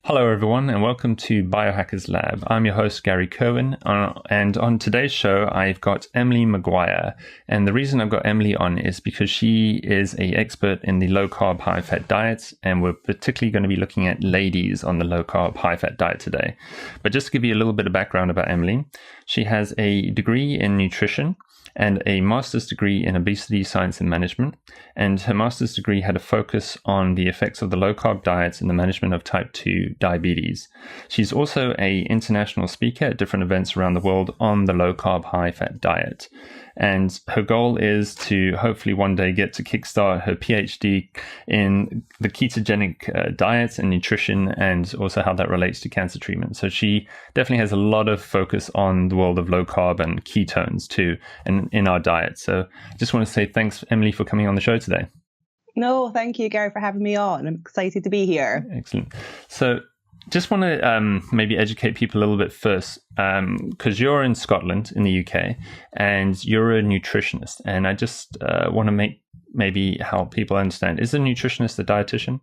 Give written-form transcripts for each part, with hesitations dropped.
Hello, everyone, and welcome to Biohackers Lab. I'm your host, Gary Cohen, and on today's show, I've got Emily Maguire. And the reason I've got Emily on is because she is an expert in the low-carb, high-fat diets, and we're particularly going to be looking at ladies on the low-carb, high-fat diet today. But just to give you a little bit of background about Emily, she has a degree in nutrition and a master's degree in obesity science and management. And her master's degree had a focus on the effects of the low-carb diets in the management of type 2 diabetes. She's also an international speaker at different events around the world on the low-carb, high-fat diet. And her goal is to hopefully one day get to kickstart her PhD in the ketogenic diets and nutrition, and also how that relates to cancer treatment. So she definitely has a lot of focus on the world of low carb and ketones too, and in our diet. So I just want to say thanks, Emily, for coming on the show today. No, thank you, Gary, for having me on. I'm excited to be here. Excellent. So just want to maybe educate people a little bit first, because you're in Scotland, in the UK, and you're a nutritionist. And I just want to maybe help people understand, is a nutritionist a dietitian?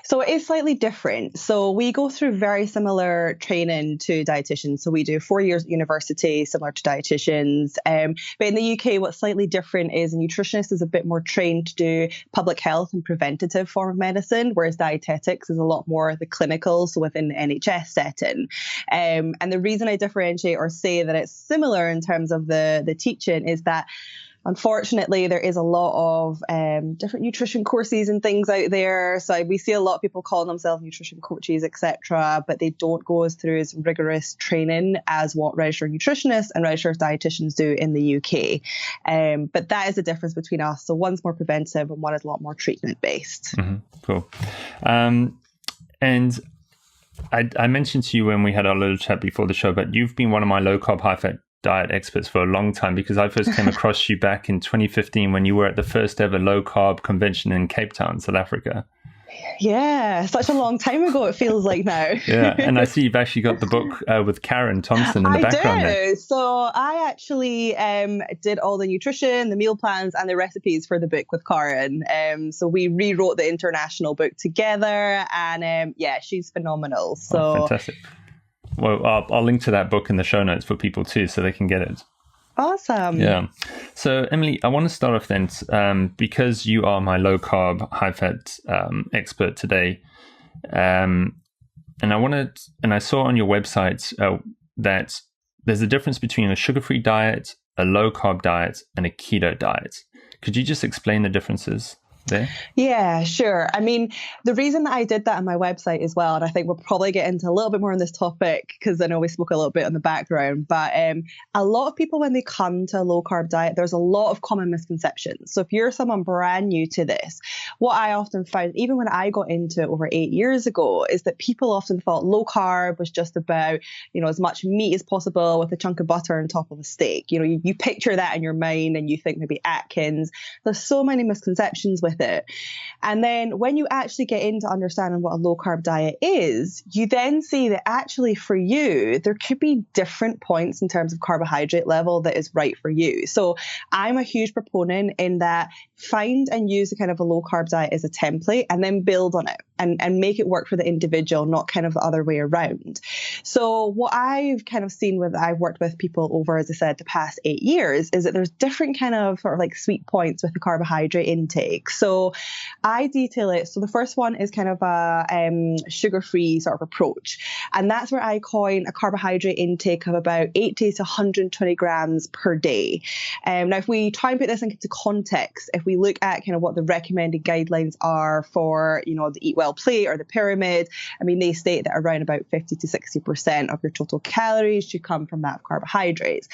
So it is slightly different. So we go through very similar training to dietitians. So we do 4 years at university, similar to dietitians. But in the UK, what's slightly different is a nutritionist is a bit more trained to do public health and preventative form of medicine, whereas dietetics is a lot more the clinical, so within the NHS setting. And the reason I differentiate or say that it's similar in terms of the teaching is that unfortunately, there is a lot of different nutrition courses and things out there. So we see a lot of people calling themselves nutrition coaches, etc., but they don't go as through as rigorous training as what registered nutritionists and registered dietitians do in the UK. But that is the difference between us. So one's more preventive and one is a lot more treatment based. Mm-hmm. Cool. And I mentioned to you when we had our little chat before the show, but you've been one of my low carb, high fat diet experts for a long time, because I first came across you back in 2015 when you were at the first ever low carb convention in Cape Town, South Africa. Yeah, such a long time ago it feels like now. Yeah, and I see you've actually got the book with Karen Thompson in the background. I do. So I actually did all the nutrition, the meal plans, and the recipes for the book with Karen. So we rewrote the international book together, and yeah, she's phenomenal. So fantastic. Well, I'll link to that book in the show notes for people too, so they can get it. Awesome. Yeah. So, Emily, I want to start off then, because you are my low carb, high fat expert today. And I saw on your website that there's a difference between a sugar-free diet, a low carb diet, and a keto diet. Could you just explain the differences there? Yeah, sure. I mean, the reason that I did that on my website as well, and I think we'll probably get into a little bit more on this topic because I know we spoke a little bit on the background, but a lot of people, when they come to a low carb diet, there's a lot of common misconceptions. So if you're someone brand new to this, what I often found, even when I got into it over 8 years ago, is that people often thought low carb was just about, as much meat as possible with a chunk of butter on top of a steak. You picture that in your mind and you think maybe Atkins. There's so many misconceptions with it. And then when you actually get into understanding what a low carb diet is, you then see that actually for you, there could be different points in terms of carbohydrate level that is right for you. So I'm a huge proponent in that find and use a kind of a low carb diet as a template and then build on it and make it work for the individual, not kind of the other way around. So what I've kind of seen I've worked with people over, as I said, the past 8 years, is that there's different kind of sort of like sweet points with the carbohydrate intake. So I detail it. So the first one is kind of a sugar-free sort of approach. And that's where I coin a carbohydrate intake of about 80 to 120 grams per day. Now, if we try and put this into context, if we look at kind of what the recommended guidelines are for, the Eat Well plate or the pyramid, I mean, they state that around about 50 to 60% of your total calories should come from that of carbohydrates.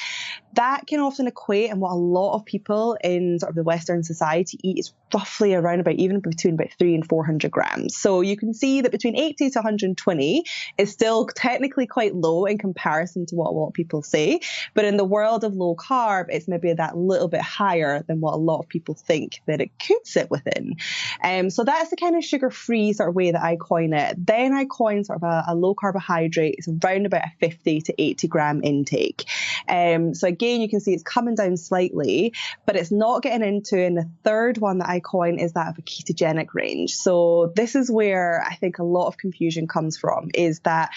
That can often equate, and what a lot of people in sort of the Western society eat is roughly around about even between about 300 and 400 grams. So you can see that between 80 to 120 is still technically quite low in comparison to what a lot of people say. But in the world of low carb, it's maybe that little bit higher than what a lot of people think that it could sit within. So that's the kind of sugar-free sort of way that I coin it. Then I coin sort of a low carbohydrate. It's around about a 50 to 80 gram intake. So again, you can see it's coming down slightly, but it's not getting into, and the third one that I coin point is that of a ketogenic range. So this is where I think a lot of confusion comes from, is that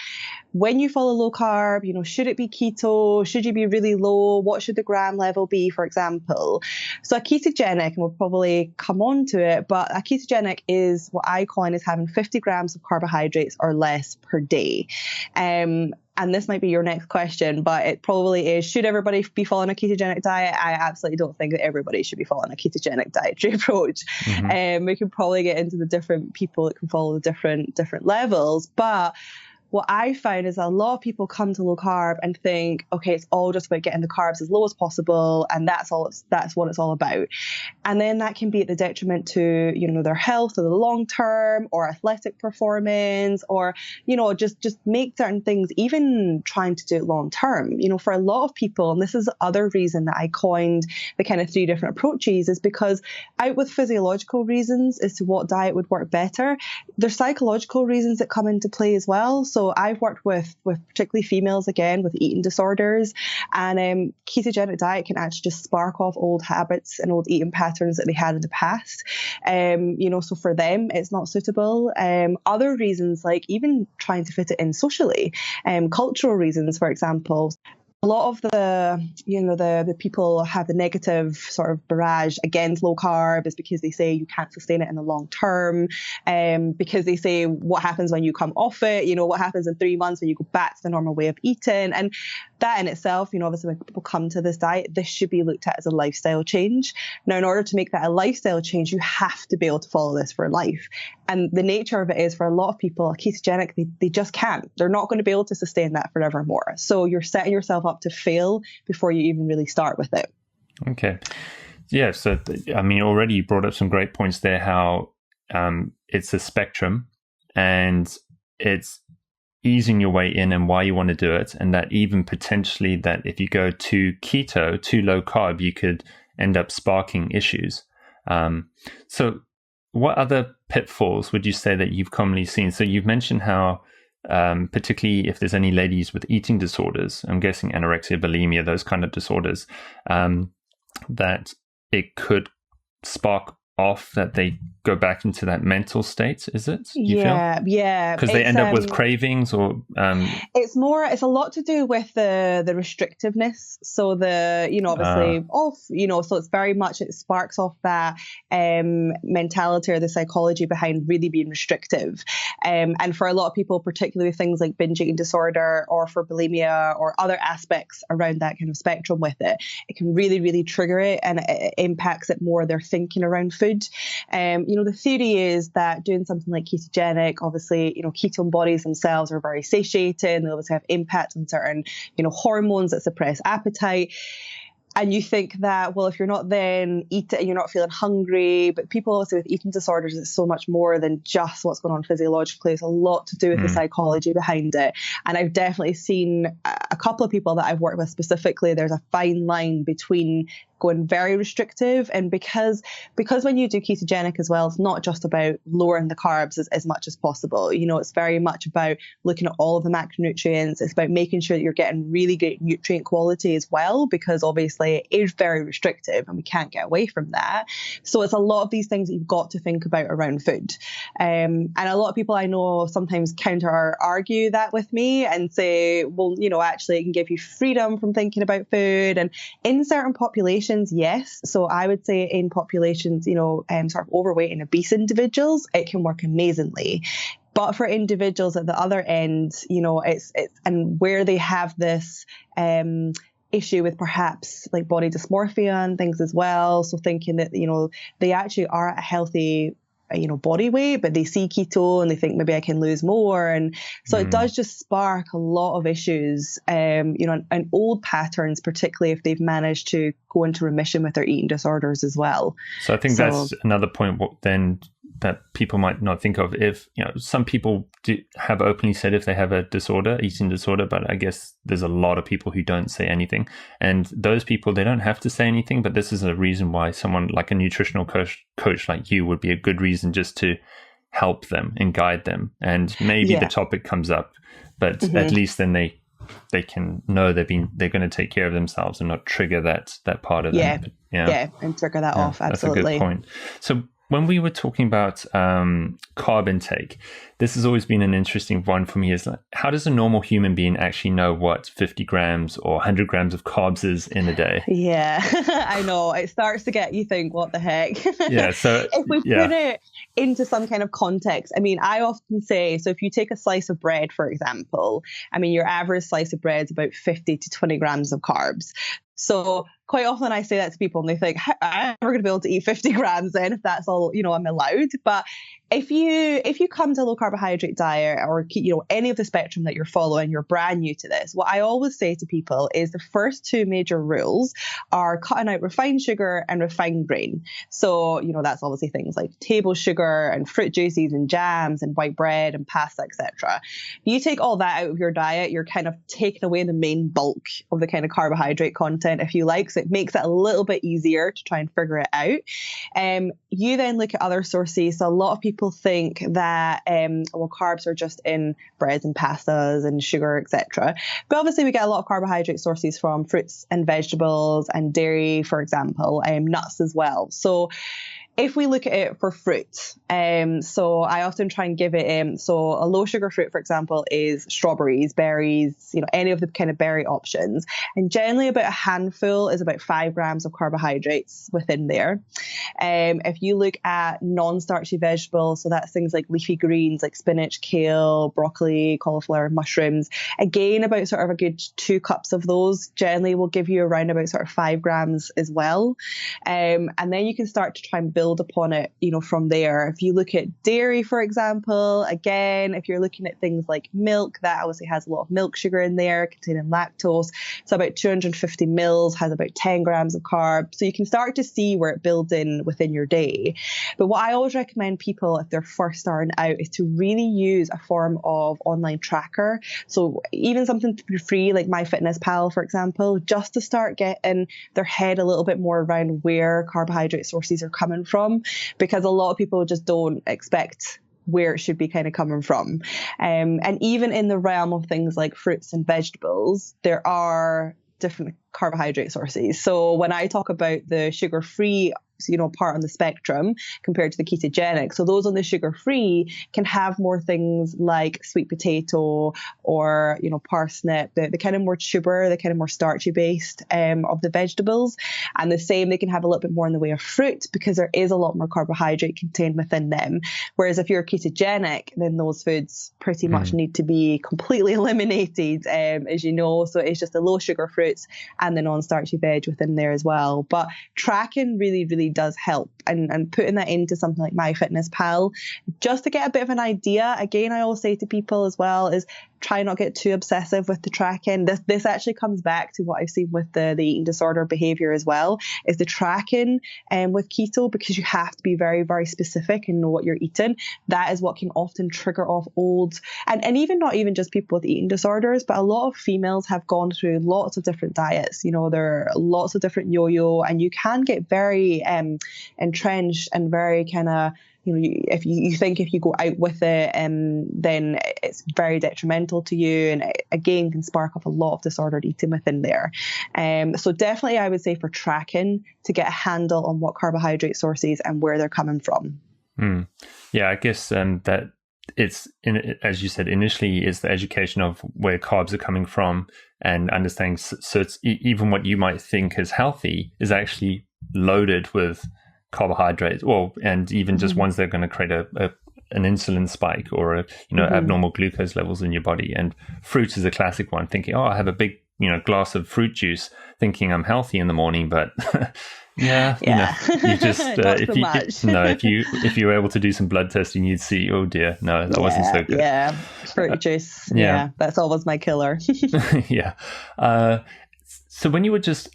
when you follow low carb, should it be keto? Should you be really low? What should the gram level be, for example? So a ketogenic, and we'll probably come on to it, but a ketogenic is what I coin as having 50 grams of carbohydrates or less per day. And this might be your next question, but it probably is, should everybody be following a ketogenic diet? I absolutely don't think that everybody should be following a ketogenic dietary approach. We can probably get into the different people that can follow the different levels, but what I found is a lot of people come to low carb and think, okay, it's all just about getting the carbs as low as possible, and that's what it's all about. And then that can be at the detriment to, their health or the long term or athletic performance, or, just make certain things, even trying to do it long term. For a lot of people, and this is the other reason that I coined the kind of 3 different approaches, is because out with physiological reasons as to what diet would work better, there's psychological reasons that come into play as well. So I've worked with particularly females, again, with eating disorders, and ketogenic diet can actually just spark off old habits and old eating patterns that they had in the past. So for them, it's not suitable. Other reasons, like even trying to fit it in socially, cultural reasons, for example. A lot of the people have the negative sort of barrage against low carb is because they say you can't sustain it in the long term, because they say what happens when you come off it, what happens in 3 months when you go back to the normal way of eating. And that in itself, obviously when people come to this diet, this should be looked at as a lifestyle change. Now, in order to make that a lifestyle change, you have to be able to follow this for life. And the nature of it is, for a lot of people, ketogenic, they just can't. They're not going to be able to sustain that forevermore. So you're setting yourself up to fail before you even really start with it. Okay. Yeah. So, already you brought up some great points there, how it's a spectrum and it's easing your way in and why you want to do it. And that even potentially that if you go to keto, too low carb, you could end up sparking issues. So what other pitfalls would you say that you've commonly seen? So you've mentioned how particularly if there's any ladies with eating disorders, I'm guessing anorexia, bulimia, those kind of disorders, that it could spark off, that they go back into that mental state, is it? Yeah. Because they end up with cravings, or it's a lot to do with the restrictiveness. So so it's very much, it sparks off that mentality or the psychology behind really being restrictive. And for a lot of people, particularly things like binge eating disorder or for bulimia or other aspects around that kind of spectrum with it, it can really, really trigger it, and it impacts it more, their thinking around food. The theory is that doing something like ketogenic, obviously, ketone bodies themselves are very satiating. They obviously have impact on certain, hormones that suppress appetite. And you think that, well, if you're not then eating, you're not feeling hungry. But people also with eating disorders, it's so much more than just what's going on physiologically. It's a lot to do with the psychology behind it. And I've definitely seen a couple of people that I've worked with specifically, there's a fine line between going very restrictive, and because when you do ketogenic as well, it's not just about lowering the carbs as much as possible. It's very much about looking at all of the macronutrients. It's about making sure that you're getting really great nutrient quality as well, because obviously it is very restrictive and we can't get away from that. So it's a lot of these things that you've got to think about around food. And a lot of people I know sometimes counter argue that with me and say, well, actually it can give you freedom from thinking about food. And in certain populations, yes. So I would say in populations, sort of overweight and obese individuals, it can work amazingly. But for individuals at the other end, it's and where they have this issue with perhaps like body dysmorphia and things as well. So thinking that, they actually are at a healthy body weight, but they see keto and they think maybe I can lose more. And so it does just spark a lot of issues, and old patterns, particularly if they've managed to go into remission with their eating disorders as well. So I think that's another point then that people might not think of. If, some people do have openly said if they have a disorder, eating disorder, but I guess there's a lot of people who don't say anything. And those people, they don't have to say anything, but this is a reason why someone like a nutritional coach like you would be a good reason just to help them and guide them. And maybe the topic comes up, but at least then they can know they're going to take care of themselves and not trigger that part of them. And trigger that off. Absolutely. That's a good point. So when we were talking about carb intake, this has always been an interesting one for me, is like, how does a normal human being actually know what 50 grams or 100 grams of carbs is in a day? Yeah, I know. It starts to get you think, what the heck? Yeah. So if we put it into some kind of context, I mean, I often say, so if you take a slice of bread, for example, I mean, your average slice of bread is about 50 to 20 grams of carbs. So quite often I say that to people and they think, I'm never going to be able to eat 50 grams then if that's all, I'm allowed. But if you come to a low carbohydrate diet or, any of the spectrum that you're following, you're brand new to this, what I always say to people is the first two major rules are cutting out refined sugar and refined grain. So, that's obviously things like table sugar and fruit juices and jams and white bread and pasta, etc. You take all that out of your diet, you're kind of taking away the main bulk of the kind of carbohydrate content, if you like. So it makes it a little bit easier to try and figure it out. You then look at other sources. So a lot of people think that, carbs are just in breads and pastas and sugar, etc. But obviously we get a lot of carbohydrate sources from fruits and vegetables and dairy, for example, nuts as well. So if we look at it for fruit, so I often try and give it, so a low sugar fruit, for example, is strawberries, berries, any of the kind of berry options. And generally about a handful is about 5 grams of carbohydrates within there. If you look at non-starchy vegetables, so that's things like leafy greens, like spinach, kale, broccoli, cauliflower, mushrooms, again, about sort of a good 2 cups of those generally will give you around about sort of 5 grams as well. And then you can start to try and build upon it, from there. If you look at dairy, for example, again, if you're looking at things like milk, that obviously has a lot of milk sugar in there containing lactose. So about 250 mils has about 10 grams of carb. So you can start to see where it builds in within your day. But what I always recommend people, if they're first starting out, is to really use a form of online tracker. So even something free like MyFitnessPal, for example, just to start getting their head a little bit more around where carbohydrate sources are coming from, because a lot of people just don't expect where it should be kind of coming from. And even in the realm of things like fruits and vegetables, there are different carbohydrate sources. So when I talk about the sugar-free part on the spectrum compared to the ketogenic, so those on the sugar-free can have more things like sweet potato or parsnip, the kind of more tuber, the kind of more starchy based of the vegetables. And the same, they can have a little bit more in the way of fruit because there is a lot more carbohydrate contained within them. Whereas if you're ketogenic, then those foods pretty much need to be completely eliminated, as you know. So it's just the low sugar fruits and the non-starchy veg within there as well. But tracking really does help, and putting that into something like MyFitnessPal just to get a bit of an idea. Again, I always say to people as well is try not get too obsessive with the tracking. This actually comes back to what I've seen with the eating disorder behavior as well, is the tracking with keto, because you have to be very, very specific and know what you're eating. That is what can often trigger off old, and even not even just people with eating disorders, but a lot of females have gone through lots of different diets. There are lots of different yo-yo, and you can get very entrenched and very kind of, if you think if you go out with it, then it's very detrimental to you, and it, again, can spark off a lot of disordered eating within there. So definitely I would say for tracking, to get a handle on what carbohydrate sources and where they're coming from. Yeah, I guess that it's, as you said, initially is the education of where carbs are coming from and understanding. So it's even what you might think is healthy is actually loaded with carbohydrates, and even just ones that are going to create an insulin spike or abnormal glucose levels in your body. And fruit is a classic one, thinking, I have a big glass of fruit juice, thinking I'm healthy in the morning, but you just if you were able to do some blood testing, you'd see, oh dear, no, that wasn't so good. Fruit juice, that's always my killer. So when you were just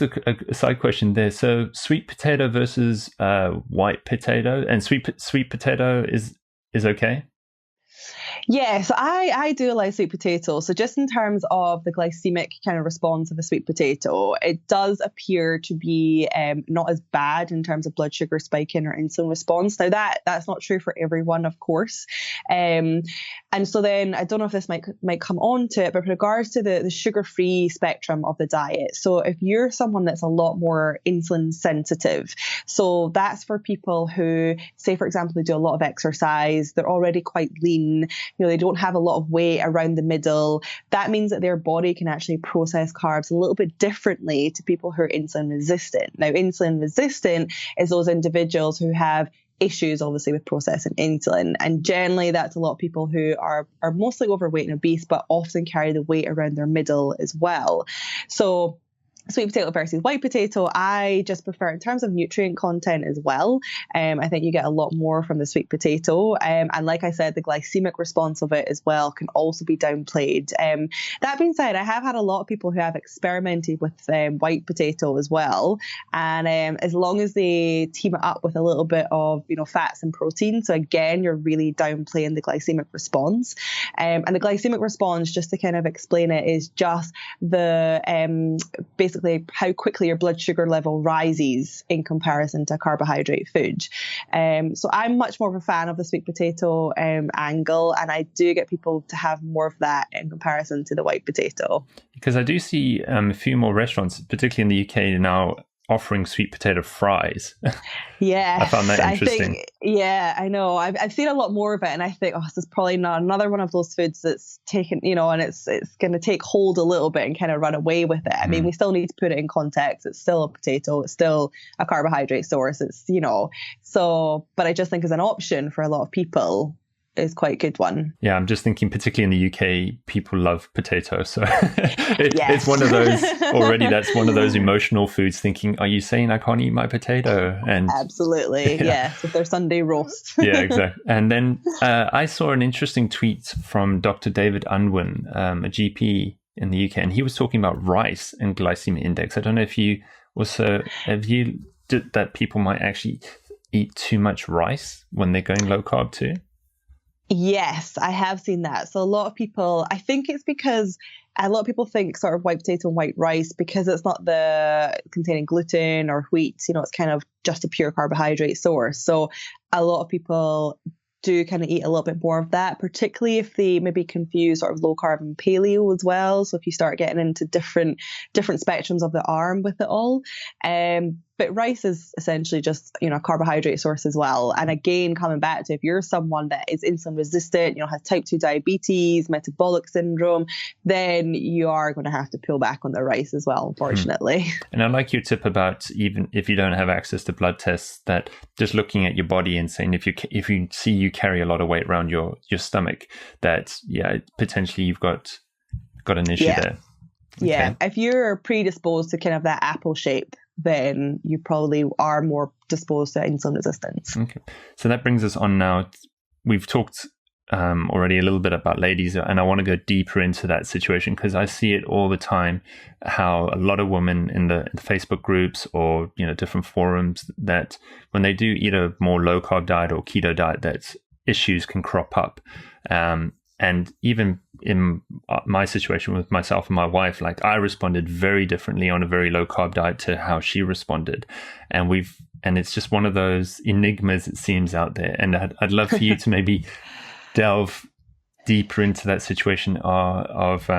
a side question there. So sweet potato versus white potato, and sweet potato is okay? Yeah, so I do like sweet potato. So just in terms of the glycemic kind of response of a sweet potato, it does appear to be not as bad in terms of blood sugar spiking or insulin response. Now that's not true for everyone, of course. And And so then I don't know if this might come on to it, but with regards to the sugar-free spectrum of the diet. So if you're someone that's a lot more insulin sensitive, so that's for people who, say, for example, they do a lot of exercise, they're already quite lean, they don't have a lot of weight around the middle. That means that their body can actually process carbs a little bit differently to people who are insulin resistant. Now, insulin resistant is those individuals who have issues, obviously, with processing insulin. And generally, that's a lot of people who are mostly overweight and obese, but often carry the weight around their middle as well. So sweet potato versus white potato, I just prefer in terms of nutrient content as well. I think you get a lot more from the sweet potato. And like I said, the glycemic response of it as well can also be downplayed. That being said, I have had a lot of people who have experimented with white potato as well. And as long as they team it up with a little bit of, fats and protein. So again, you're really downplaying the glycemic response. And the glycemic response, just to kind of explain it, is just the basically how quickly your blood sugar level rises in comparison to carbohydrate food. So I'm much more of a fan of the sweet potato angle, and I do get people to have more of that in comparison to the white potato. Because I do see a few more restaurants, particularly in the UK now, offering sweet potato fries. Yeah, I found that interesting. I know. I've seen a lot more of it, and I think, this is probably not another one of those foods that's taken, and it's going to take hold a little bit and kind of run away with it. I mean, we still need to put it in context. It's still a potato. It's still a carbohydrate source. It's, so, but I just think as an option for a lot of people, is quite a good one. Yeah, I'm just thinking, particularly in the UK, people love potatoes. So it's one of those already. That's one of those emotional foods. Thinking, are you saying I can't eat my potato? And absolutely, yes, with their Sunday roast. Yeah, exactly. And then I saw an interesting tweet from Dr. David Unwin, a GP in the UK, and he was talking about rice and glycemic index. I don't know if you also did that. People might actually eat too much rice when they're going low carb too. Yes, I have seen that. So a lot of people, I think it's because a lot of people think sort of white potato and white rice, because it's not containing gluten or wheat, it's kind of just a pure carbohydrate source. So a lot of people do kind of eat a little bit more of that, particularly if they maybe confuse sort of low carb and paleo as well. So if you start getting into different spectrums of the arm with it all. But rice is essentially just, a carbohydrate source as well. And again, coming back to, if you're someone that is insulin resistant, has type 2 diabetes, metabolic syndrome, then you are going to have to pull back on the rice as well, unfortunately. And I like your tip about, even if you don't have access to blood tests, that just looking at your body and saying, if you see you carry a lot of weight around your stomach, that, potentially you've got an issue there. Okay. Yeah. If you're predisposed to kind of that apple shape, then you probably are more disposed to insulin resistance. Okay. So that brings us on now. We've talked already a little bit about ladies, and I want to go deeper into that situation, because I see it all the time, how a lot of women in the Facebook groups or, different forums, that when they do eat a more low carb diet or keto diet, that issues can crop up. And even in my situation with myself and my wife, like, I responded very differently on a very low carb diet to how she responded. And it's just one of those enigmas, it seems, out there. And I'd love for you to maybe delve deeper into that situation of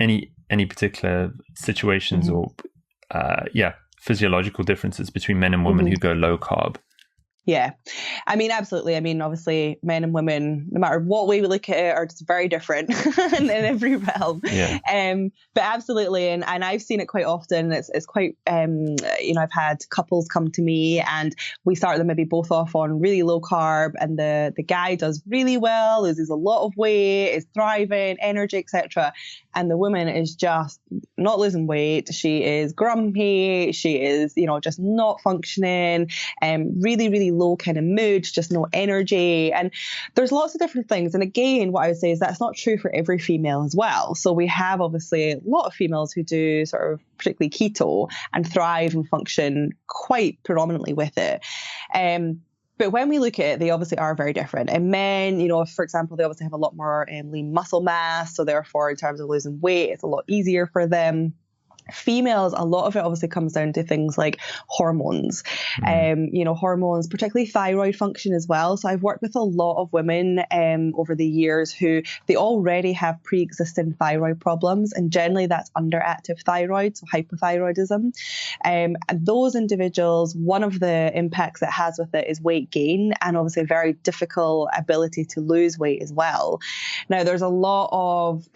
any particular situations or physiological differences between men and women who go low carb. Yeah, I mean, absolutely. I mean, obviously, men and women, no matter what way we look at it, are just very different in every realm. Yeah. But absolutely, and I've seen it quite often. It's quite, I've had couples come to me, and we start them maybe both off on really low carb, and the guy does really well, loses a lot of weight, is thriving, energy, etc. And the woman is just not losing weight. She is grumpy. She is, just not functioning, really, really low kind of mood, just no energy. And there's lots of different things. And again, what I would say is that's not true for every female as well. So we have obviously a lot of females who do sort of particularly keto and thrive and function quite predominantly with it. But when we look at it, they obviously are very different. And men, for example, they obviously have a lot more lean muscle mass. So therefore, in terms of losing weight, it's a lot easier for them. Females, a lot of it obviously comes down to things like hormones, hormones, particularly thyroid function as well. So I've worked with a lot of women over the years who they already have pre-existing thyroid problems, and generally that's underactive thyroid, so hypothyroidism. And those individuals, one of the impacts it has with it is weight gain, and obviously a very difficult ability to lose weight as well. Now, there's a lot of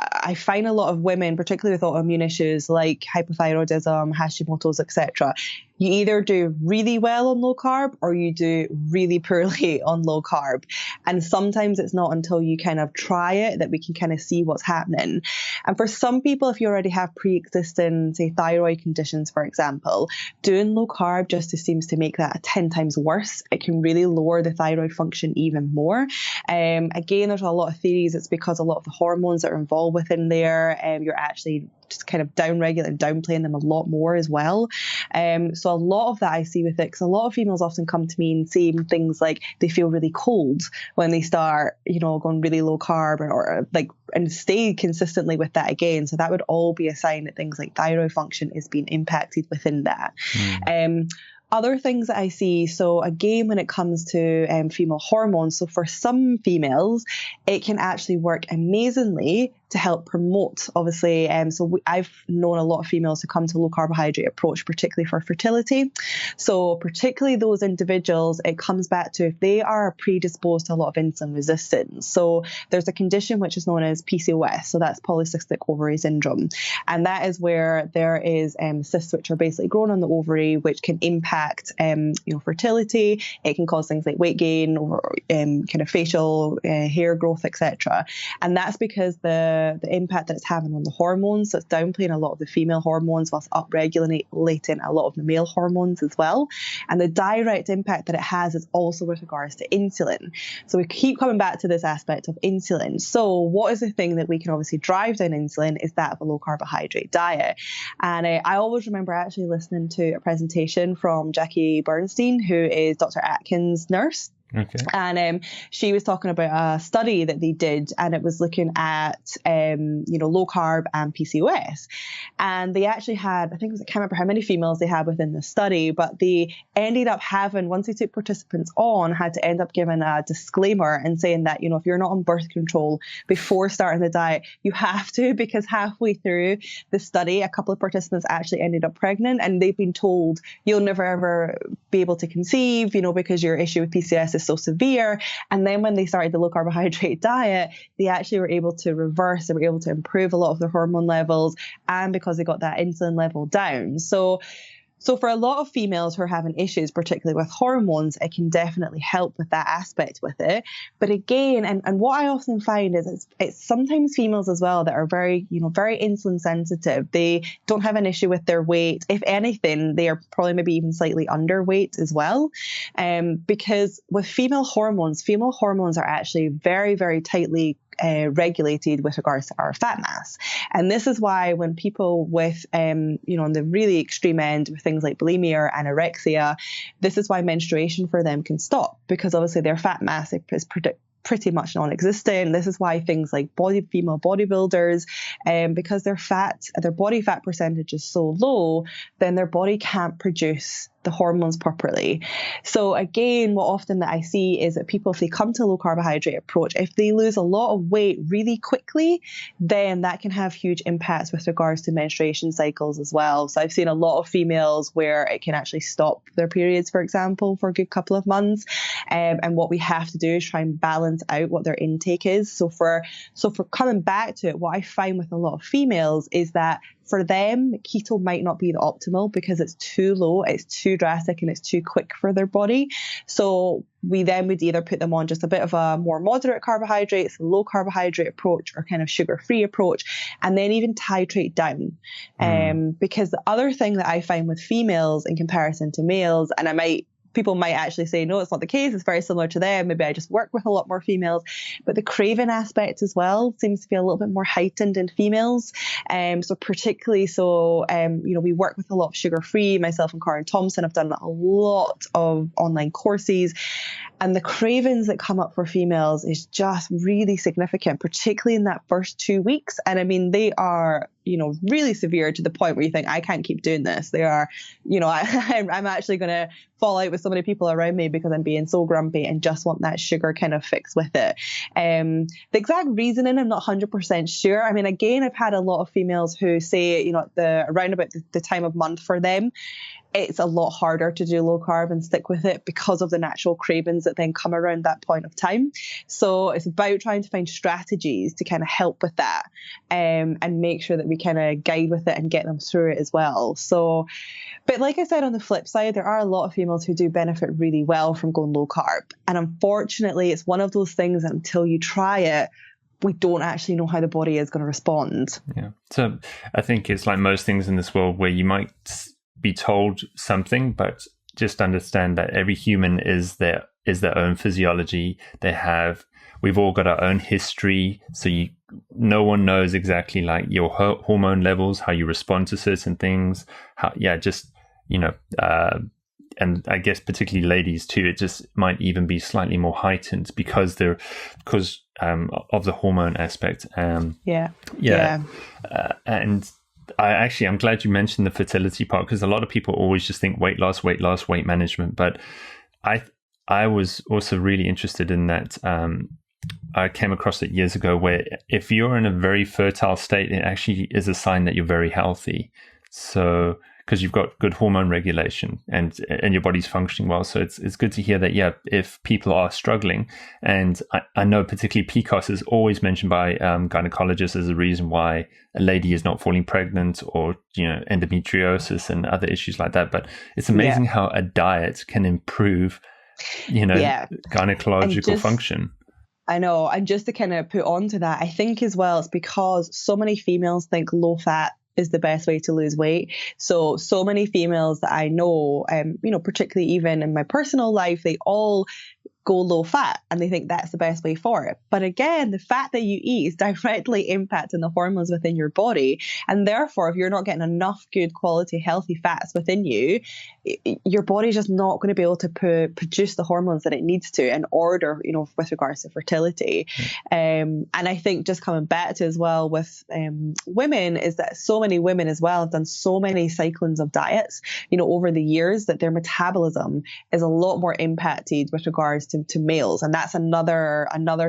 I find a lot of women, particularly with autoimmune issues like hypothyroidism, Hashimoto's, etc., you either do really well on low carb or you do really poorly on low carb. And sometimes it's not until you kind of try it that we can kind of see what's happening. And for some people, if you already have pre-existing, say, thyroid conditions, for example, doing low carb just seems to make that 10 times worse. It can really lower the thyroid function even more. Again, there's a lot of theories. It's because a lot of the hormones that are involved within there, you're actually just kind of downregulating, downplaying them a lot more as well. So a lot of that I see with it, because a lot of females often come to me and say things like they feel really cold when they start, going really low carb and stay consistently with that again. So that would all be a sign that things like thyroid function is being impacted within that. Other things that I see, so again, when it comes to female hormones, so for some females, it can actually work amazingly to help promote, obviously. I've known a lot of females who come to low carbohydrate approach, particularly for fertility. So particularly those individuals, it comes back to if they are predisposed to a lot of insulin resistance. So there's a condition which is known as PCOS, so that's polycystic ovary syndrome. And that is where there is cysts which are basically grown on the ovary, which can impact fertility. It can cause things like weight gain or kind of facial hair growth, etc. And that's because the impact that it's having on the hormones. So it's downplaying a lot of the female hormones whilst upregulating a lot of the male hormones as well. And the direct impact that it has is also with regards to insulin. So we keep coming back to this aspect of insulin. So what is the thing that we can obviously drive down insulin is that of a low carbohydrate diet. And I always remember actually listening to a presentation from Jackie Bernstein, who is Dr. Atkins' nurse. Okay. And she was talking about a study that they did, and it was looking at low carb and PCOS. And they actually had, I can't remember how many females they had within the study, but they ended up having, once they took participants on, had to end up giving a disclaimer and saying that, if you're not on birth control before starting the diet, you have to, because halfway through the study, a couple of participants actually ended up pregnant, and they've been told you'll never ever be able to conceive, because your issue with PCOS is so severe. And then when they started the low carbohydrate diet, they actually were able to reverse, they were able to improve a lot of their hormone levels, and because they got that insulin level down. So for a lot of females who are having issues, particularly with hormones, it can definitely help with that aspect with it. But again, and what I often find is it's sometimes females as well that are very, very insulin sensitive. They don't have an issue with their weight. If anything, they are probably maybe even slightly underweight as well. Because with female hormones are actually very, very tightly regulated with regards to our fat mass. And this is why when people with, on the really extreme end with things like bulimia or anorexia, this is why menstruation for them can stop, because obviously their fat mass is pretty much non-existent. This is why things like female bodybuilders, because their body fat percentage is so low, then their body can't produce the hormones properly. So again, what often that I see is that people, if they come to a low carbohydrate approach, if they lose a lot of weight really quickly, then that can have huge impacts with regards to menstruation cycles as well. So I've seen a lot of females where it can actually stop their periods, for example, for a good couple of months. And what we have to do is try and balance out what their intake is. So for coming back to it, what I find with a lot of females is that for them, keto might not be the optimal because it's too low, it's too drastic, and it's too quick for their body. So we then would either put them on just a bit of a more moderate carbohydrates, low carbohydrate approach, or kind of sugar-free approach, and then even titrate down. Because the other thing that I find with females in comparison to males, and people might actually say, no, it's not the case, it's very similar to them, maybe I just work with a lot more females, but the craving aspect as well seems to be a little bit more heightened in females. So particularly we work with a lot of sugar-free. Myself and Karen Thompson have done a lot of online courses, and the cravings that come up for females is just really significant, particularly in that first 2 weeks. And I mean, they are really severe to the point where you think, I can't keep doing this. They are, I'm actually going to fall out with so many people around me because I'm being so grumpy and just want that sugar kind of fix with it. The exact reasoning, I'm not 100% sure. I mean, again, I've had a lot of females who say, around about the time of month for them, it's a lot harder to do low carb and stick with it because of the natural cravings that then come around that point of time. So it's about trying to find strategies to kind of help with that, and make sure that we kind of guide with it and get them through it as well. So, but like I said, on the flip side, there are a lot of females who do benefit really well from going low carb. And unfortunately, it's one of those things that until you try it, we don't actually know how the body is going to respond. Yeah. So I think it's like most things in this world where you might be told something, but just understand that every human is their own physiology. We've all got our own history, so no one knows exactly like your hormone levels, how you respond to certain things, and I guess particularly ladies too, it just might even be slightly more heightened because of the hormone aspect. And I'm glad you mentioned the fertility part, because a lot of people always just think weight loss, weight management. But I was also really interested in that. I came across it years ago where if you're in a very fertile state, it actually is a sign that you're very healthy. So, because you've got good hormone regulation and your body's functioning well. So it's good to hear that, if people are struggling, and I know particularly PCOS is always mentioned by gynecologists as a reason why a lady is not falling pregnant, or, endometriosis and other issues like that. But it's amazing how a diet can improve, gynecological function. I know. And just to kind of put on to that, I think as well, it's because so many females think low fat is the best way to lose weight. So many females that I know, particularly even in my personal life, they all go low fat and they think that's the best way for it. But again, the fat that you eat is directly impacting the hormones within your body. And therefore, if you're not getting enough good quality, healthy fats within you, your body's just not going to be able to produce the hormones that it needs to in order, with regards to fertility. And I think just coming back to as well with women is that so many women as well have done so many cyclings of diets, over the years, that their metabolism is a lot more impacted with regards to males. And that's another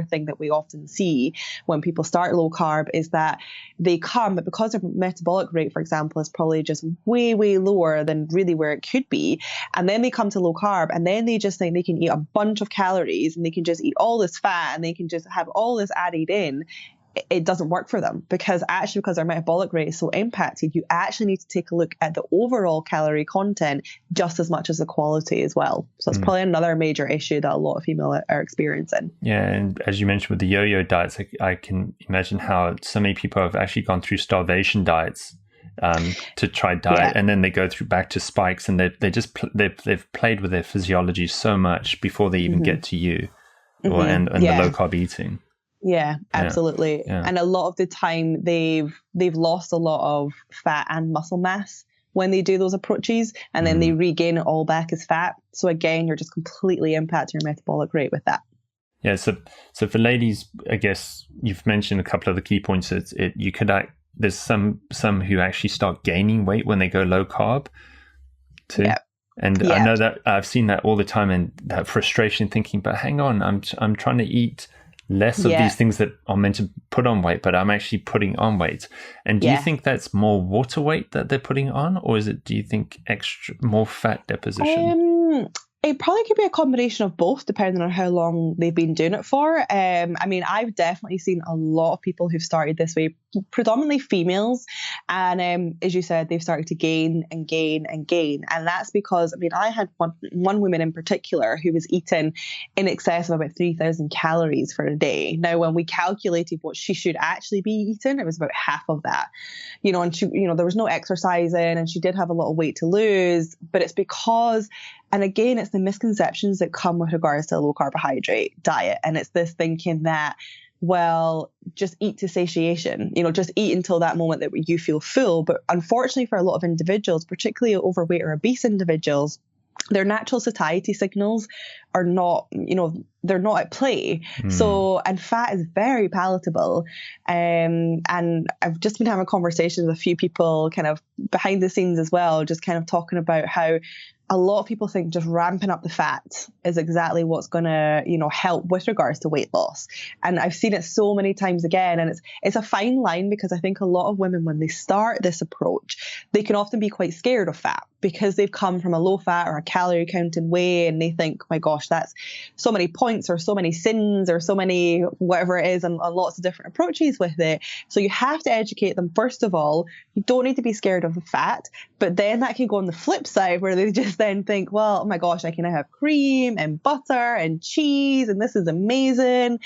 thing that we often see when people start low carb, is that they come, but because their metabolic rate, for example, is probably just way, way lower than really where it could be. And then they come to low carb and then they just think they can eat a bunch of calories and they can just eat all this fat and they can just have all this added in. It doesn't work for them, because our metabolic rate is so impacted, you actually need to take a look at the overall calorie content just as much as the quality as well. So it's probably another major issue that a lot of females are experiencing. Yeah, and as you mentioned with the yo-yo diets, I can imagine how so many people have actually gone through starvation diets to try diet, and then they go back to spikes, and they've played with their physiology so much before they even get to you, and the low carb eating. Yeah, absolutely. Yeah. And a lot of the time they've lost a lot of fat and muscle mass when they do those approaches, and then they regain it all back as fat. So again, you're just completely impacting your metabolic rate with that. Yeah. So for ladies, I guess you've mentioned a couple of the key points. There's some who actually start gaining weight when they go low carb too. Yeah. And I know that I've seen that all the time, and that frustration thinking, but hang on, I'm trying to eat less of these things that are meant to put on weight, but I'm actually putting on weight. And do you think that's more water weight that they're putting on, or do you think more fat deposition? It probably could be a combination of both, depending on how long they've been doing it for. I've definitely seen a lot of people who've started this way, predominantly females. And as you said, they've started to gain and gain and gain. And that's because, I had one woman in particular who was eating in excess of about 3,000 calories for a day. Now, when we calculated what she should actually be eating, it was about half of that. And she, there was no exercising, and she did have a lot of weight to lose, but it's because, and again, it's the misconceptions that come with regards to a low carbohydrate diet. And it's this thinking that, well, just eat to satiation, just eat until that moment that you feel full. But unfortunately for a lot of individuals, particularly overweight or obese individuals, their natural satiety signals are not, they're not at play. So, and fat is very palatable. And I've just been having conversations with a few people kind of behind the scenes as well, just kind of talking about how a lot of people think just ramping up the fat is exactly what's going to, help with regards to weight loss. And I've seen it so many times again. And it's a fine line, because I think a lot of women, when they start this approach, they can often be quite scared of fat because they've come from a low fat or a calorie counting way. And they think, my gosh, that's so many points or so many sins or so many whatever it is, and lots of different approaches with it. So you have to educate them. First of all, you don't need to be scared of the fat, but then that can go on the flip side where they just then think, well, oh my gosh, I can have cream and butter and cheese, and this is amazing.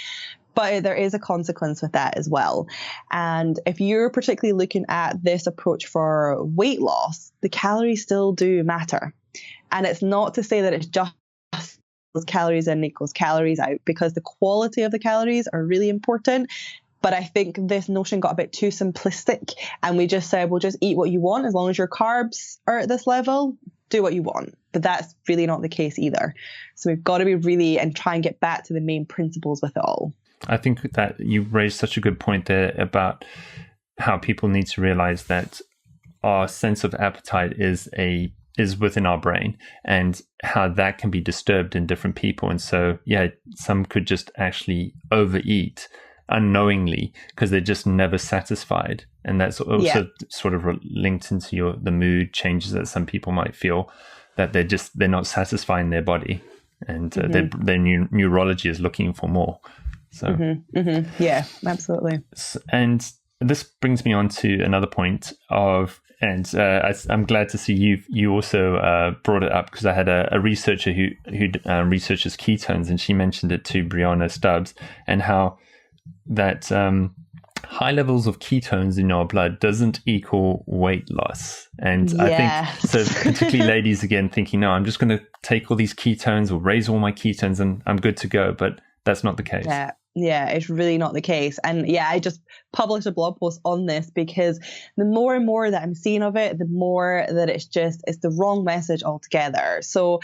But there is a consequence with that as well. And if you're particularly looking at this approach for weight loss, the calories still do matter. And it's not to say that it's just calories in equals calories out, because the quality of the calories are really important. But I think this notion got a bit too simplistic, and we just said, well, just eat what you want. As long as your carbs are at this level, do what you want. But that's really not the case either. So we've got to be really and try and get back to the main principles with it all. I think that you raised such a good point there about how people need to realize that our sense of appetite is within our brain, and how that can be disturbed in different people. And so, yeah, some could just actually overeat unknowingly because they're just never satisfied. And that's also sort of linked into the mood changes that some people might feel, that they're not satisfying their body, and their neurology is looking for more. So yeah, absolutely. And this brings me on to another point of, and I'm glad to see you also brought it up, because I had a researcher who researches ketones, and she mentioned it to Brianna Stubbs, and how that high levels of ketones in our blood doesn't equal weight loss. And I think, so particularly ladies, again, thinking, no, I'm just going to take all these ketones or raise all my ketones and I'm good to go. But that's not the case. Yeah, it's really not the case. And yeah, I just published a blog post on this, because the more and more that I'm seeing of it, the more that it's the wrong message altogether. So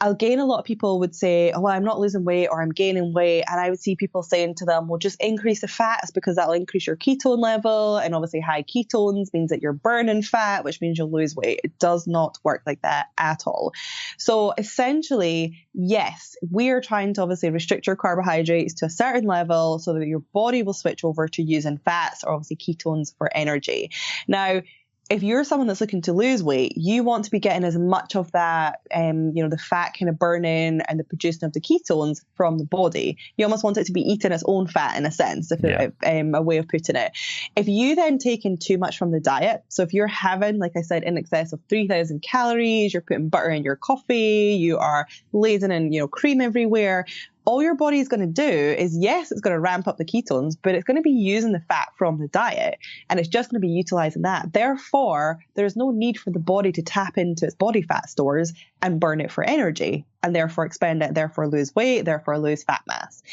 again, a lot of people would say, oh, well, I'm not losing weight or I'm gaining weight. And I would see people saying to them, well, just increase the fats because that'll increase your ketone level. And obviously high ketones means that you're burning fat, which means you'll lose weight. It does not work like that at all. So essentially, yes, we are trying to obviously restrict your carbohydrates to a certain level so that your body will switch over to using fats or obviously ketones for energy. Now, if you're someone that's looking to lose weight, you want to be getting as much of that, the fat kind of burning and the producing of the ketones from the body. You almost want it to be eating its own fat in a sense, a way of putting it. If you then take in too much from the diet, so if you're having, like I said, in excess of 3,000 calories, you're putting butter in your coffee, you are lazing in, cream everywhere, all your body is going to do is, yes, it's going to ramp up the ketones, but it's going to be using the fat from the diet, and it's just going to be utilizing that. Therefore, there's no need for the body to tap into its body fat stores and burn it for energy, and therefore expend it, therefore lose weight, therefore lose fat mass.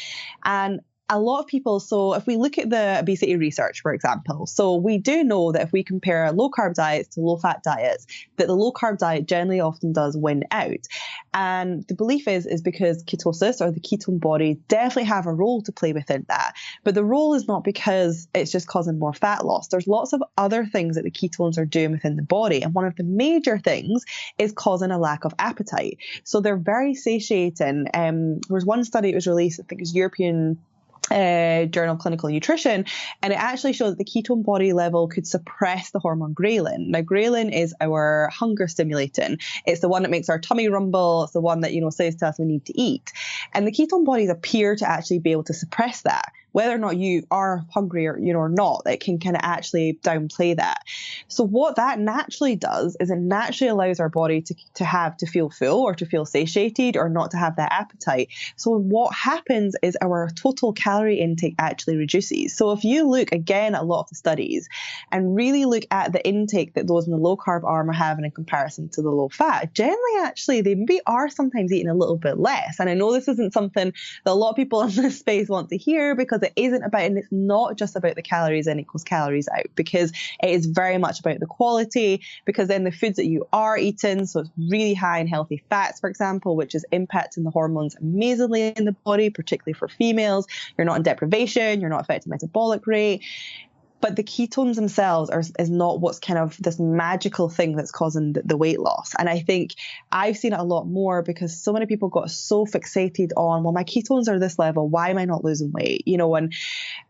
And a lot of people, so if we look at the obesity research, for example, so we do know that if we compare low carb diets to low fat diets, that the low carb diet generally often does win out. And the belief is because ketosis, or the ketone body, definitely have a role to play within that. But the role is not because it's just causing more fat loss. There's lots of other things that the ketones are doing within the body. And one of the major things is causing a lack of appetite. So they're very satiating. There was one study that was released, I think it was European Journal of Clinical Nutrition, and it actually showed that the ketone body level could suppress the hormone ghrelin. Now, ghrelin is our hunger stimulating. It's the one that makes our tummy rumble. It's the one that, says to us we need to eat. And the ketone bodies appear to actually be able to suppress that. Whether or not you are hungry or not, it can kind of actually downplay that. So what that naturally does is it naturally allows our body to feel full or to feel satiated or not to have that appetite. So what happens is our total calorie intake actually reduces. So if you look again at a lot of the studies and really look at the intake that those in the low carb arm are having in comparison to the low fat, generally actually they maybe are sometimes eating a little bit less. And I know this isn't something that a lot of people in this space want to hear, because because it isn't about, and it's not just about the calories in equals calories out, because it is very much about the quality, because then the foods that you are eating, so it's really high in healthy fats, for example, which is impacting the hormones amazingly in the body, particularly for females. You're not in deprivation, you're not affecting metabolic rate. But the ketones themselves is not what's kind of this magical thing that's causing the weight loss. And I think I've seen it a lot more because so many people got so fixated on, well, my ketones are this level, why am I not losing weight? You know, and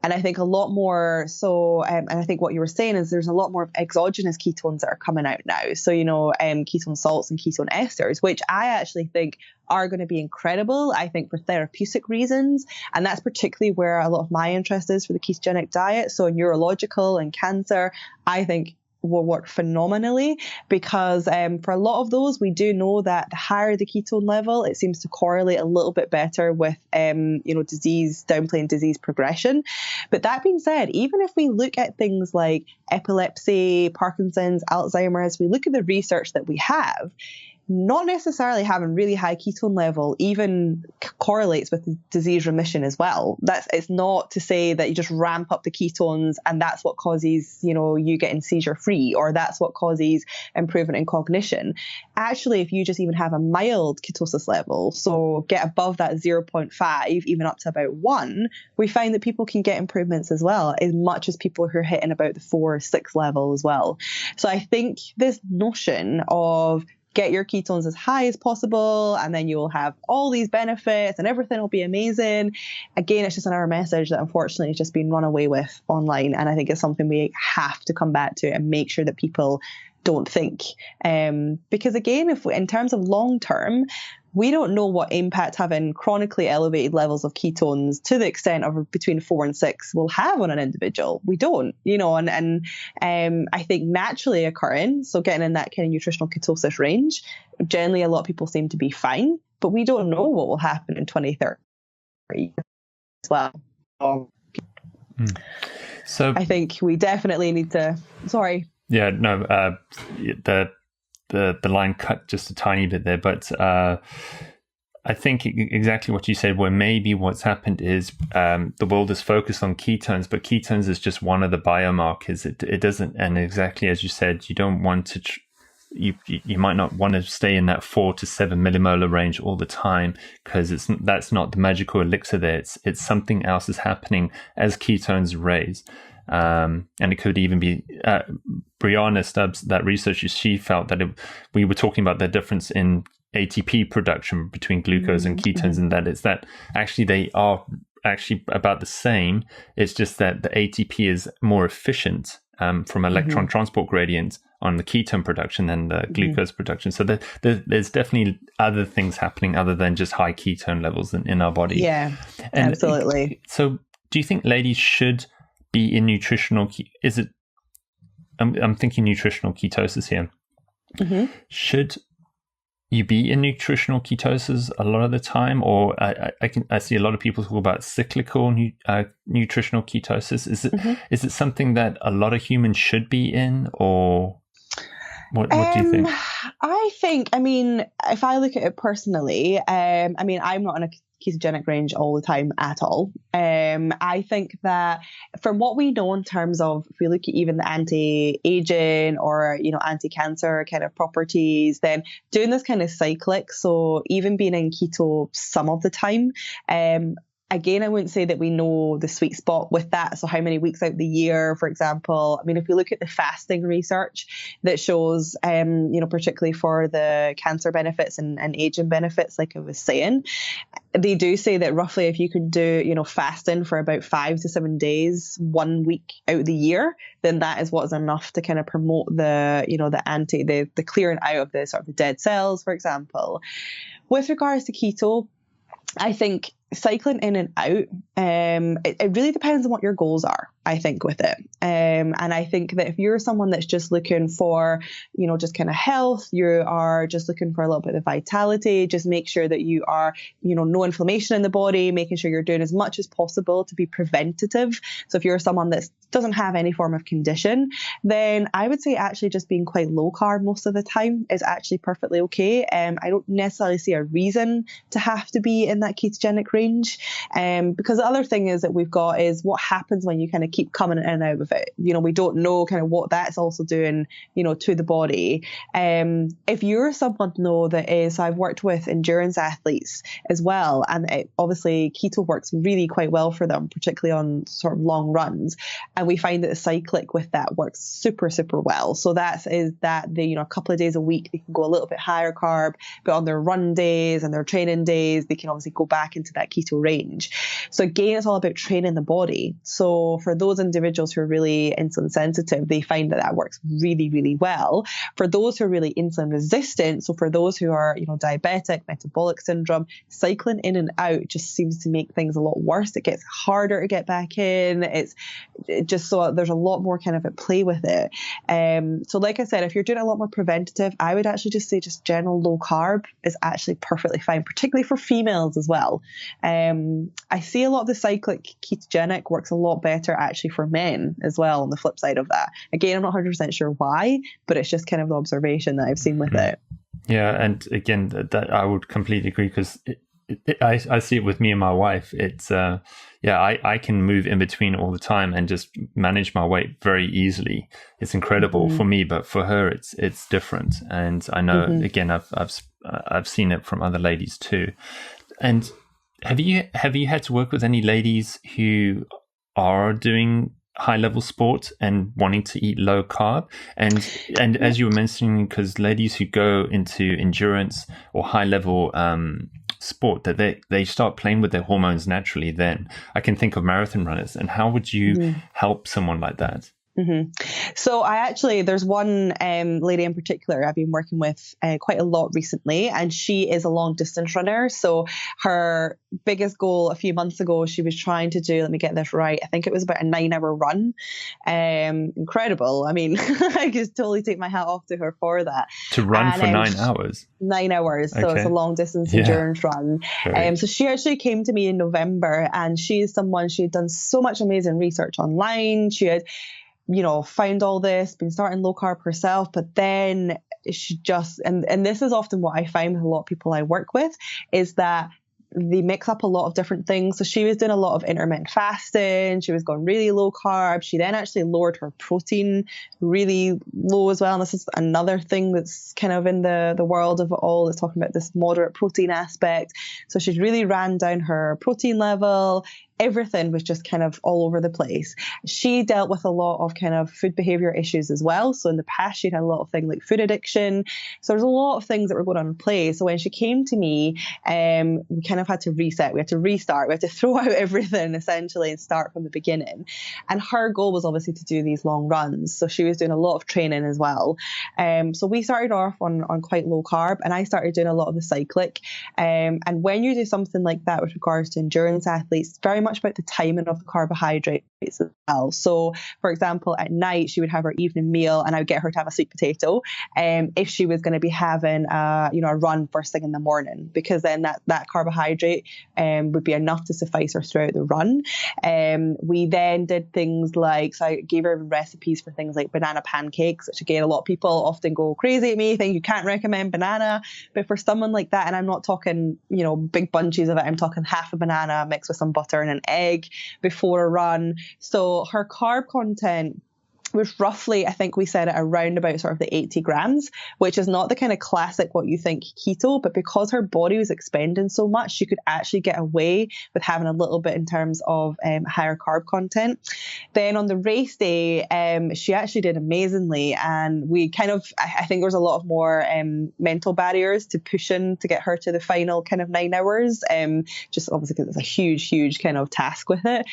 I think a lot more so, and I think what you were saying is there's a lot more exogenous ketones that are coming out now. So, you know, ketone salts and ketone esters, which I actually think are going to be incredible, I think, for therapeutic reasons. And that's particularly where a lot of my interest is for the ketogenic diet. So neurological and cancer, I think will work phenomenally, because for a lot of those, we do know that the higher the ketone level, it seems to correlate a little bit better with, disease, downplaying disease progression. But that being said, even if we look at things like epilepsy, Parkinson's, Alzheimer's, we look at the research that we have, not necessarily having really high ketone level even correlates with disease remission as well. It's not to say that you just ramp up the ketones and that's what causes, you getting seizure free, or that's what causes improvement in cognition. Actually, if you just even have a mild ketosis level, so get above that 0.5, even up to about 1, we find that people can get improvements as well, as much as people who are hitting about the 4 or 6 level as well. So I think this notion of get your ketones as high as possible, and then you will have all these benefits and everything will be amazing. Again, it's just another message that unfortunately has just been run away with online. And I think it's something we have to come back to and make sure that people don't think. Because again, in terms of long term, we don't know what impact having chronically elevated levels of ketones to the extent of between 4 and 6 will have on an individual. We don't, and I think naturally occurring, so getting in that kind of nutritional ketosis range, generally a lot of people seem to be fine, but we don't know what will happen in 2030 as well. So I think we definitely need to, sorry. Yeah, no, the line cut just a tiny bit there, but I think exactly what you said, where maybe what's happened is the world is focused on ketones, but ketones is just one of the biomarkers. It doesn't, and exactly as you said, you don't want to, you might not want to stay in that 4 to 7 millimolar range all the time, because that's not the magical elixir there. It's something else is happening as ketones raise. And it could even be Brianna Stubbs, that researcher, she felt that we were talking about the difference in ATP production between glucose and ketones, and that it's that actually they are actually about the same. It's just that the ATP is more efficient from electron transport gradients on the ketone production than the glucose production. So there's definitely other things happening other than just high ketone levels in our body. Yeah, and absolutely. So do you think ladies should be in nutritional, I'm thinking nutritional ketosis here. Should you be in nutritional ketosis a lot of the time, or I see a lot of people talk about cyclical nutritional ketosis. Is it something that a lot of humans should be in, or what do you think? I think, if I look at it personally, I'm not in a ketogenic range all the time at all. I think that from what we know in terms of, if we look at even the anti-aging or, anti-cancer kind of properties, then doing this kind of cyclic, so even being in keto some of the time, again, I wouldn't say that we know the sweet spot with that. So how many weeks out the year, for example? If we look at the fasting research that shows, particularly for the cancer benefits and aging benefits, like I was saying, they do say that roughly if you can do, fasting for about 5 to 7 days, 1 week out the year, then that is what is enough to kind of promote the, the clearing out of the sort of the dead cells, for example. With regards to keto, I think cycling in and out, it really depends on what your goals are. I think, with it. And I think that if you're someone that's just looking for, just kind of health, you are just looking for a little bit of vitality, just make sure that you are, no inflammation in the body, making sure you're doing as much as possible to be preventative. So if you're someone that doesn't have any form of condition, then I would say actually just being quite low carb most of the time is actually perfectly okay. I don't necessarily see a reason to have to be in that ketogenic range. Because the other thing is that we've got is what happens when you kind of keep coming in and out of it. We don't know kind of what that's also doing, to the body. If you're someone though that is, I've worked with endurance athletes as well, and obviously keto works really quite well for them, particularly on sort of long runs. And we find that the cyclic with that works super, super well. So a couple of days a week, they can go a little bit higher carb, but on their run days and their training days, they can obviously go back into that keto range. So again, it's all about training the body. So for those individuals who are really insulin sensitive, they find that works really, really well. For those who are really insulin resistant, so for those who are, diabetic, metabolic syndrome, cycling in and out just seems to make things a lot worse. It gets harder to get back in. So there's a lot more kind of at play with it. So like I said, if you're doing a lot more preventative, I would actually just say just general low carb is actually perfectly fine, particularly for females as well. I see a lot of the cyclic ketogenic works a lot better actually for men as well on the flip side of that. Again, I'm not 100% sure why, but it's just kind of the observation that I've seen with it. Yeah, and again, that I would completely agree, because I see it with me and my wife. It's I can move in between all the time and just manage my weight very easily. It's incredible for me, but for her, it's different. And I know again, I've seen it from other ladies too. And have you had to work with any ladies who are doing high level sport and wanting to eat low carb? And as you were mentioning, because ladies who go into endurance or high level sport, that they start playing with their hormones naturally, then I can think of marathon runners. And how would you help someone like that? So there's one lady in particular I've been working with quite a lot recently, and she is a long distance runner. So her biggest goal a few months ago, she was trying to do, let me get this right, I think it was about a 9-hour run. Incredible. I mean, I just totally take my hat off to her for that. To run for 9 hours? 9 hours. So it's a long distance endurance run. So she actually came to me in November, and she is someone, she had done so much amazing research online. She had found all this, been starting low carb herself, but then she just, and this is often what I find with a lot of people I work with, is that they mix up a lot of different things. So she was doing a lot of intermittent fasting. She was going really low carb. She then actually lowered her protein really low as well. And this is another thing that's kind of in the world of it all, that's talking about this moderate protein aspect. So she's really ran down her protein level. Everything was just kind of all over the place. She dealt with a lot of kind of food behavior issues as well. So in the past, she'd had a lot of things like food addiction. So there's a lot of things that were going on in play. So when she came to me, we kind of had to reset. We had to restart. We had to throw out everything essentially and start from the beginning. And her goal was obviously to do these long runs. So she was doing a lot of training as well. So we started off on quite low carb, and I started doing a lot of the cyclic. And when you do something like that with regards to endurance athletes, very much about the timing of the carbohydrates as well. So for example, at night she would have her evening meal, and I would get her to have a sweet potato if she was going to be having a run first thing in the morning, because then that carbohydrate would be enough to suffice her throughout the run. We then did things like, so I gave her recipes for things like banana pancakes, which again, a lot of people often go crazy at me, think you can't recommend banana, but for someone like that, and I'm not talking big bunches of it, I'm talking half a banana mixed with some butter and an egg before a run. So her carb content was roughly, I think we said it around about sort of the 80 grams, which is not the kind of classic what you think keto, but because her body was expending so much, she could actually get away with having a little bit in terms of higher carb content. Then on the race day, she actually did amazingly, and we kind of, I think there was a lot of more mental barriers to pushing to get her to the final kind of 9 hours, just obviously because it's a huge kind of task with it.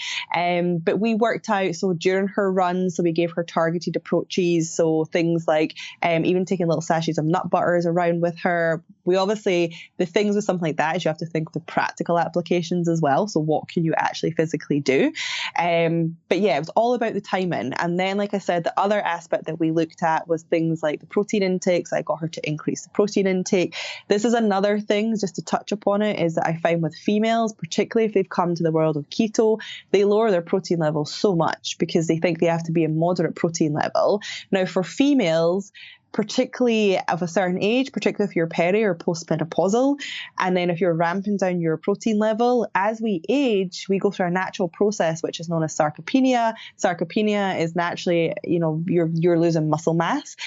But we worked out, so during her run, so we gave her targeted approaches. So things like even taking little sachets of nut butters around with her. We obviously, the things with something like that is you have to think of the practical applications as well. So what can you actually physically do? But yeah, it was all about the timing. And then, like I said, the other aspect that we looked at was things like the protein intake. So I got her to increase the protein intake. This is another thing, just to touch upon it, is that I find with females, particularly if they've come to the world of keto, they lower their protein levels so much because they think they have to be a moderate protein level. Now, for females, particularly of a certain age, particularly if you're peri or post-menopausal, and then if you're ramping down your protein level, as we age, we go through a natural process which is known as sarcopenia. Sarcopenia is naturally, you're losing muscle mass.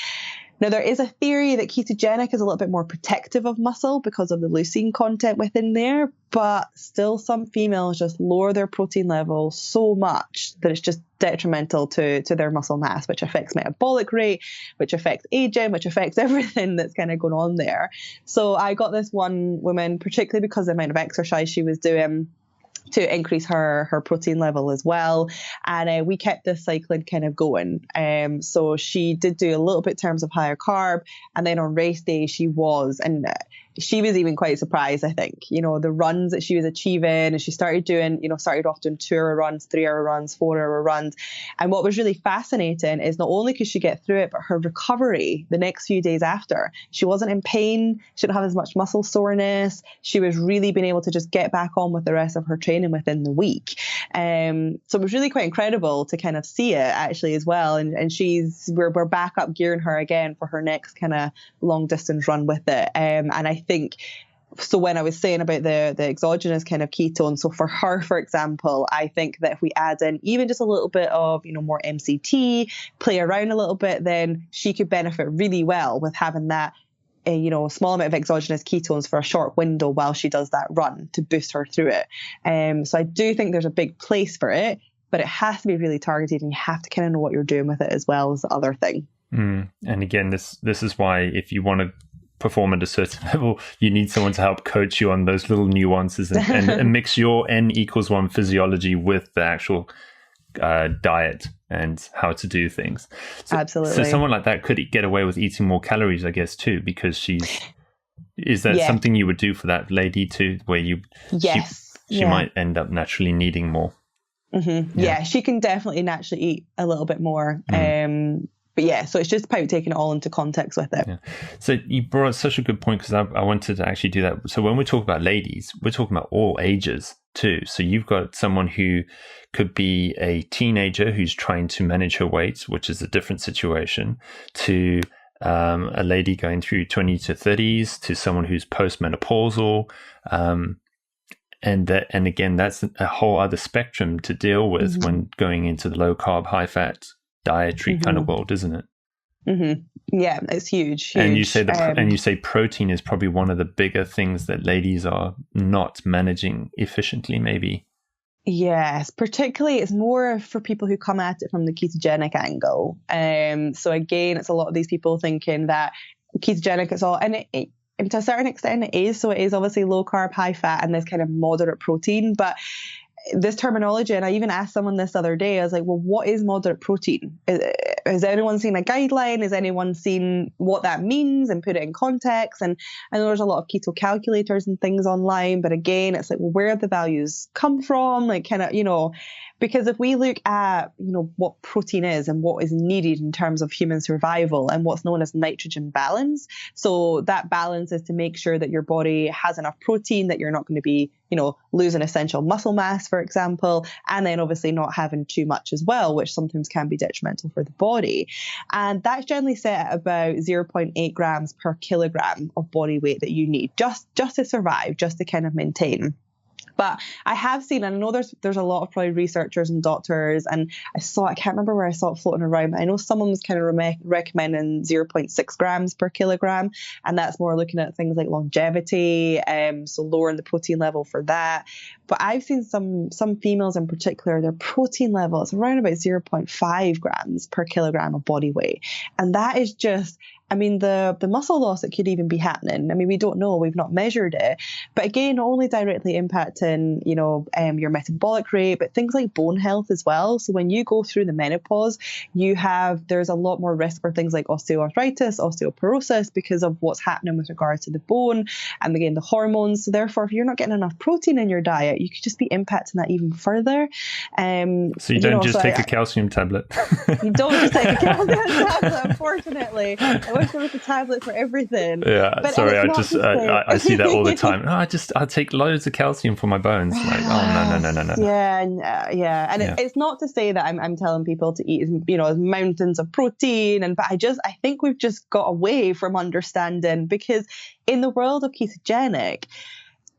Now, there is a theory that ketogenic is a little bit more protective of muscle because of the leucine content within there, but still some females just lower their protein level so much that it's just detrimental to their muscle mass, which affects metabolic rate, which affects aging, which affects everything that's kind of going on there. So I got this one woman, particularly because of the amount of exercise she was doing, to increase her protein level as well. And we kept this cycling kind of going. So she did do a little bit in terms of higher carb. And then on race day, she was even quite surprised, I think, the runs that she was achieving. And she started doing, started off doing 2-hour runs, 3-hour runs, 4-hour runs. And what was really fascinating is not only could she get through it, but her recovery the next few days after, she wasn't in pain. She didn't have as much muscle soreness. She was really being able to just get back on with the rest of her training within the week. So it was really quite incredible to kind of see it actually as well. And we're back up gearing her again for her next kind of long distance run with it. And I think, so when I was saying about the exogenous kind of ketone, so for her, for example, I think that if we add in even just a little bit of, more MCT, play around a little bit, then she could benefit really well with having that a small amount of exogenous ketones for a short window while she does that run to boost her through it. So I do think there's a big place for it, but it has to be really targeted and you have to kind of know what you're doing with it as well as the other thing. And again, this is why if you want to perform at a certain level, you need someone to help coach you on those little nuances and mix your N=1 physiology with the actual diet and how to do things. Absolutely. So someone like that could get away with eating more calories, I guess, too, because is that something you would do for that lady too, where she might end up naturally needing more? Mm-hmm. Yeah, she can definitely naturally eat a little bit more. But yeah, so it's just about taking it all into context with it. Yeah. So you brought up such a good point because I wanted to actually do that. So when we talk about ladies, we're talking about all ages too. So you've got someone who could be a teenager who's trying to manage her weight, which is a different situation, to a lady going through 20 to 30s, to someone who's post-menopausal. And again, that's a whole other spectrum to deal with when going into the low carb, high fat dietary kind of world, isn't it? Yeah, it's huge. And you say and you say protein is probably one of the bigger things that ladies are not managing efficiently, maybe. Yes, particularly it's more for people who come at it from the ketogenic angle. So again, it's a lot of these people thinking that ketogenic is all, and to a certain extent it is. So it is obviously low carb, high fat, and this kind of moderate protein, but this terminology, and I even asked someone this other day, I was like, well, what is moderate protein? Has anyone seen a guideline? Has anyone seen what that means and put it in context? And I know there's a lot of keto calculators and things online, but again, it's like, well, where have the values come from? Like kind of, because if we look at, what protein is and what is needed in terms of human survival and what's known as nitrogen balance. So that balance is to make sure that your body has enough protein, that you're not going to be, losing essential muscle mass, for example, and then obviously not having too much as well, which sometimes can be detrimental for the body. And that's generally set at about 0.8 grams per kilogram of body weight that you need just to survive, just to kind of maintain. But I have seen, and I know there's a lot of probably researchers and doctors, and I can't remember where I saw it floating around, but I know someone was kind of recommending 0.6 grams per kilogram, and that's more looking at things like longevity, so lowering the protein level for that. But I've seen some females in particular, their protein level is around about 0.5 grams per kilogram of body weight, and that is just I mean, the muscle loss that could even be happening, I mean, we don't know, we've not measured it. But again, not only directly impacting, your metabolic rate, but things like bone health as well. So when you go through the menopause, there's a lot more risk for things like osteoarthritis, osteoporosis, because of what's happening with regards to the bone and again, the hormones. So therefore, if you're not getting enough protein in your diet, you could just be impacting that even further. So you don't just take a calcium tablet. You don't just take a calcium tablet, unfortunately. I wish there was a tablet for everything. Yeah, but sorry, I see that all the time. I'll take loads of calcium for my bones. Like, oh no. Yeah, and it's not to say that I'm telling people to eat mountains of protein, but I think we've just got away from understanding, because in the world of ketogenic,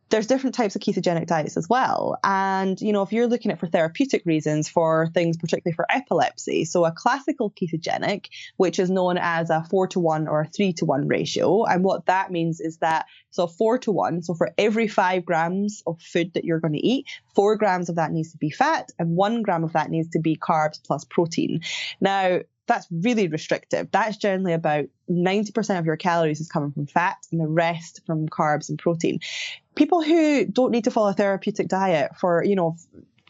there's different types of ketogenic diets as well. And, if you're looking at for therapeutic reasons for things, particularly for epilepsy, so a classical ketogenic, which is known as a 4-to-1 or a 3-to-1 ratio. And what that means is that, 4-to-1, so for every 5 grams of food that you're going to eat, 4 grams of that needs to be fat and 1 gram of that needs to be carbs plus protein. Now, that's really restrictive. That's generally about 90% of your calories is coming from fat and the rest from carbs and protein. People who don't need to follow a therapeutic diet for,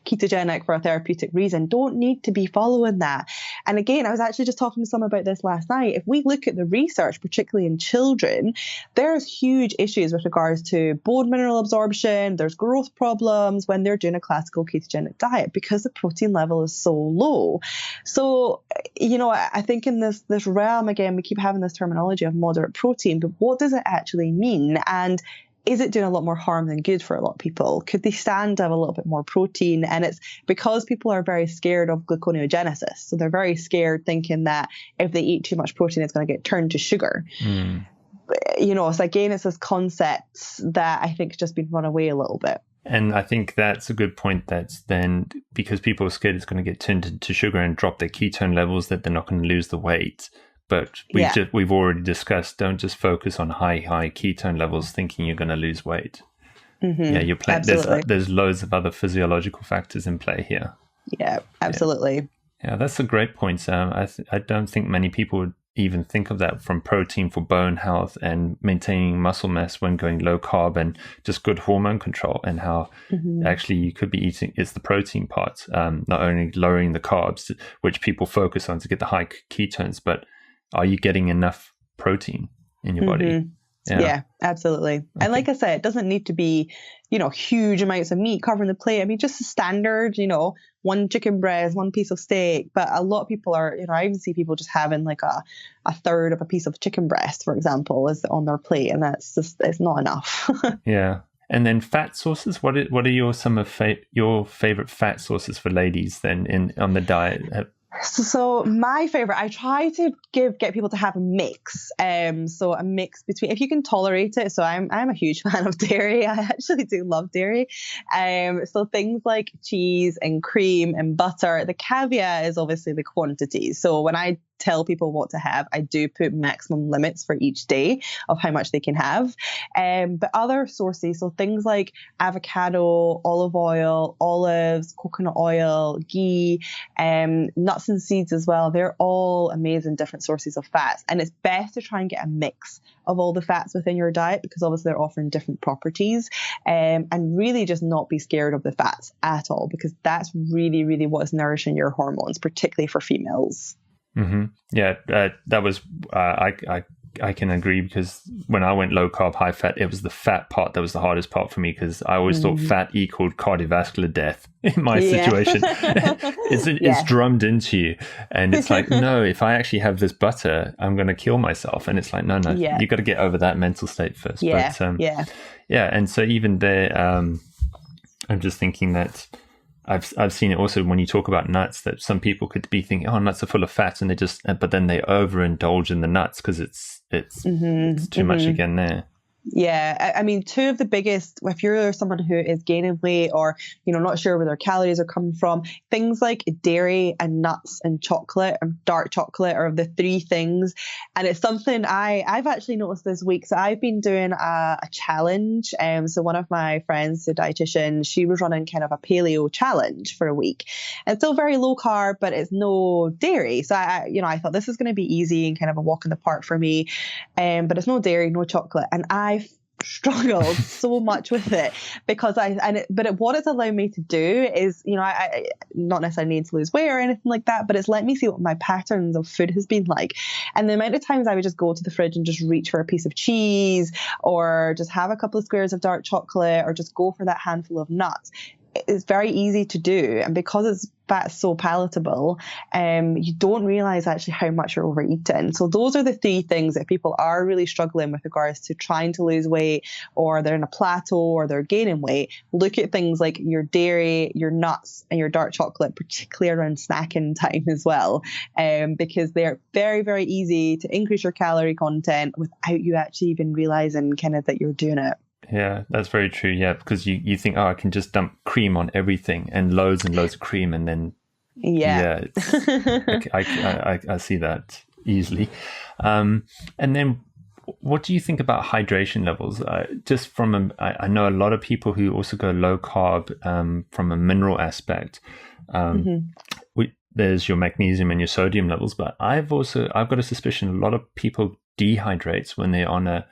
ketogenic for a therapeutic reason don't need to be following that. And again, I was actually just talking to someone about this last night. If we look at the research, particularly in children, there's huge issues with regards to bone mineral absorption. There's growth problems when they're doing a classical ketogenic diet because the protein level is so low. So, I think in this realm, again, we keep having this terminology of moderate protein, but what does it actually mean? And is it doing a lot more harm than good for a lot of people? Could they stand to have a little bit more protein? And it's because people are very scared of gluconeogenesis. So they're very scared, thinking that if they eat too much protein, it's going to get turned to sugar. So again, it's this concept that I think has just been run away a little bit. And I think that's a good point. That's then because people are scared it's going to get turned to sugar and drop their ketone levels, that they're not going to lose the weight. But we've already discussed, don't just focus on high ketone levels thinking you're going to lose weight. Mm-hmm. Yeah, you're there's loads of other physiological factors in play here. Yeah, absolutely. Yeah, that's a great point. I don't think many people would even think of that, from protein for bone health and maintaining muscle mass when going low carb and just good hormone control, and how actually you could be eating, it's the protein part, not only lowering the carbs, which people focus on to get the high ketones, but are you getting enough protein in your body? Yeah, absolutely. Okay. And like I said, it doesn't need to be, huge amounts of meat covering the plate. I mean, just a standard, 1 chicken breast, 1 piece of steak. But a lot of people are, I even see people just having like a third of a piece of chicken breast, for example, is on their plate. And that's just, it's not enough. Yeah. And then fat sources. What are some of your favorite fat sources for ladies then on the diet? So my favorite, I try to get people to have a mix. So a mix between, if you can tolerate it. So I'm a huge fan of dairy. I actually do love dairy. So things like cheese and cream and butter. The caveat is obviously the quantity. So when I tell people what to have, I do put maximum limits for each day of how much they can have. But other sources, so things like avocado, olive oil, olives, coconut oil, ghee, nuts and seeds as well. They're all amazing different sources of fats. And it's best to try and get a mix of all the fats within your diet, because obviously they're offering different properties, and really just not be scared of the fats at all, because that's really, really what's nourishing your hormones, particularly for females. Mm-hmm. Yeah, that was I can agree, because when I went low carb, high fat, it was the fat part that was the hardest part for me, because I always thought fat equaled cardiovascular death in my situation. It's drummed into you, and it's like, no, if I actually have this butter, I'm going to kill myself. And it's like, no, you got to get over that mental state first. And so even there, I'm just thinking that I've seen it also when you talk about nuts, that some people could be thinking, oh, nuts are full of fat, and but then they overindulge in the nuts because it's too much again there. Yeah, I mean, two of the biggest, if you're someone who is gaining weight or, not sure where their calories are coming from, things like dairy and nuts and chocolate and dark chocolate are the three things. And it's something I've actually noticed this week. So I've been doing a challenge. So one of my friends, the dietitian, she was running kind of a paleo challenge for a week. It's still very low carb, but it's no dairy. So I thought this is going to be easy and kind of a walk in the park for me. But it's no dairy, no chocolate. And I struggled so much with it because what it's allowed me to do is, I not necessarily need to lose weight or anything like that, but it's let me see what my patterns of food has been like. And the amount of times I would just go to the fridge and just reach for a piece of cheese or just have a couple of squares of dark chocolate or just go for that handful of nuts. It's very easy to do. And because that's so palatable, you don't realize actually how much you're overeating. So those are the three things that people are really struggling with regards to trying to lose weight, or they're in a plateau or they're gaining weight. Look at things like your dairy, your nuts and your dark chocolate, particularly around snacking time as well, because they're very, very easy to increase your calorie content without you actually even realizing kind of that you're doing it. Yeah, that's very true. Yeah, because you think, I can just dump cream on everything and loads of cream, and then I see that easily. And then, what do you think about hydration levels? Just from I know a lot of people who also go low carb from a mineral aspect. There's your magnesium and your sodium levels, but I've got a suspicion a lot of people dehydrate when they're on a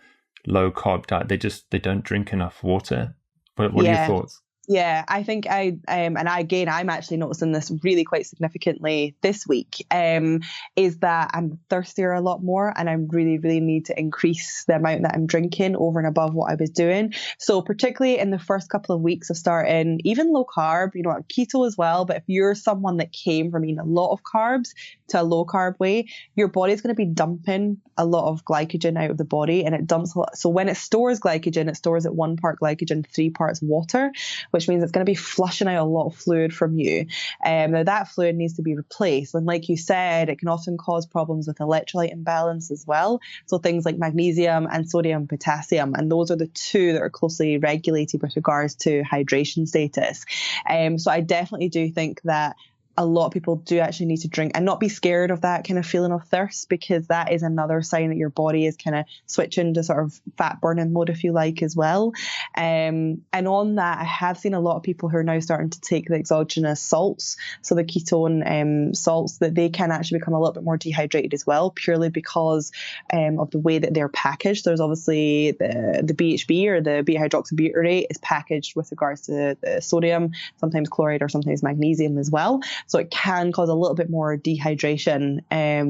low carb diet. They don't drink enough water. What are your thoughts? Yeah, I think I'm actually noticing this really quite significantly this week, is that I'm thirstier a lot more, and I really, really need to increase the amount that I'm drinking over and above what I was doing. So particularly in the first couple of weeks of starting, even low carb, keto as well. But if you're someone that came from eating a lot of carbs to a low carb way, your body's going to be dumping a lot of glycogen out of the body, and it dumps a lot. So when it stores glycogen, it stores at 1 part glycogen, 3 parts water, which means it's going to be flushing out a lot of fluid from you. Now that fluid needs to be replaced. And like you said, it can often cause problems with electrolyte imbalance as well. So things like magnesium and sodium, potassium, and those are the two that are closely regulated with regards to hydration status. So I definitely do think that a lot of people do actually need to drink and not be scared of that kind of feeling of thirst, because that is another sign that your body is kind of switching to sort of fat burning mode, if you like, as well. And on that, I have seen a lot of people who are now starting to take the exogenous salts, so the ketone salts, that they can actually become a little bit more dehydrated as well, purely because of the way that they're packaged. There's obviously the BHB, or the beta hydroxybutyrate, is packaged with regards to the sodium, sometimes chloride or sometimes magnesium as well. So it can cause a little bit more dehydration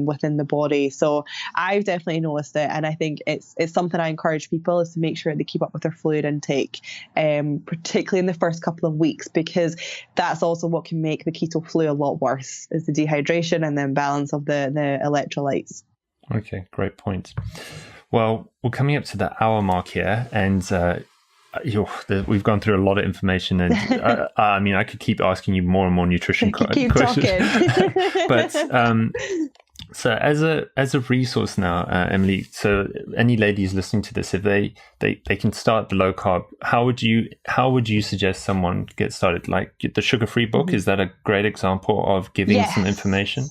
within the body. So I've definitely noticed it. And I think it's something I encourage people is to make sure they keep up with their fluid intake, particularly in the first couple of weeks, because that's also what can make the keto flu a lot worse, is the dehydration and the imbalance of the electrolytes. Okay, great point. Well, we're coming up to the hour mark here, and we've gone through a lot of information, and I could keep asking you more and more nutrition questions. But so as a resource now, Emily, so any ladies listening to this, if they can start the low carb, how would you suggest someone get started? Like the sugar-free book, is that a great example of giving some information?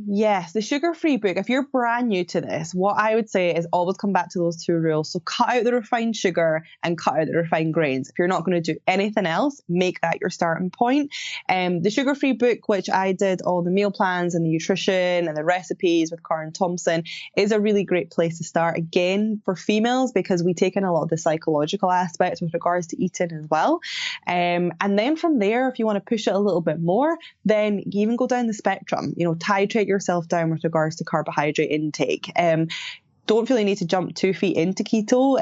Yes, the sugar-free book. If you're brand new to this, what I would say is always come back to those 2 rules. So cut out the refined sugar and cut out the refined grains. If you're not going to do anything else, make that your starting point. The sugar-free book, which I did all the meal plans and the nutrition and the recipes with Karen Thompson, is a really great place to start. Again, for females, because we take in a lot of the psychological aspects with regards to eating as well. And then from there, if you want to push it a little bit more, then you even go down the spectrum. Titrate yourself down with regards to carbohydrate intake. Don't feel you need to jump 2 feet into keto.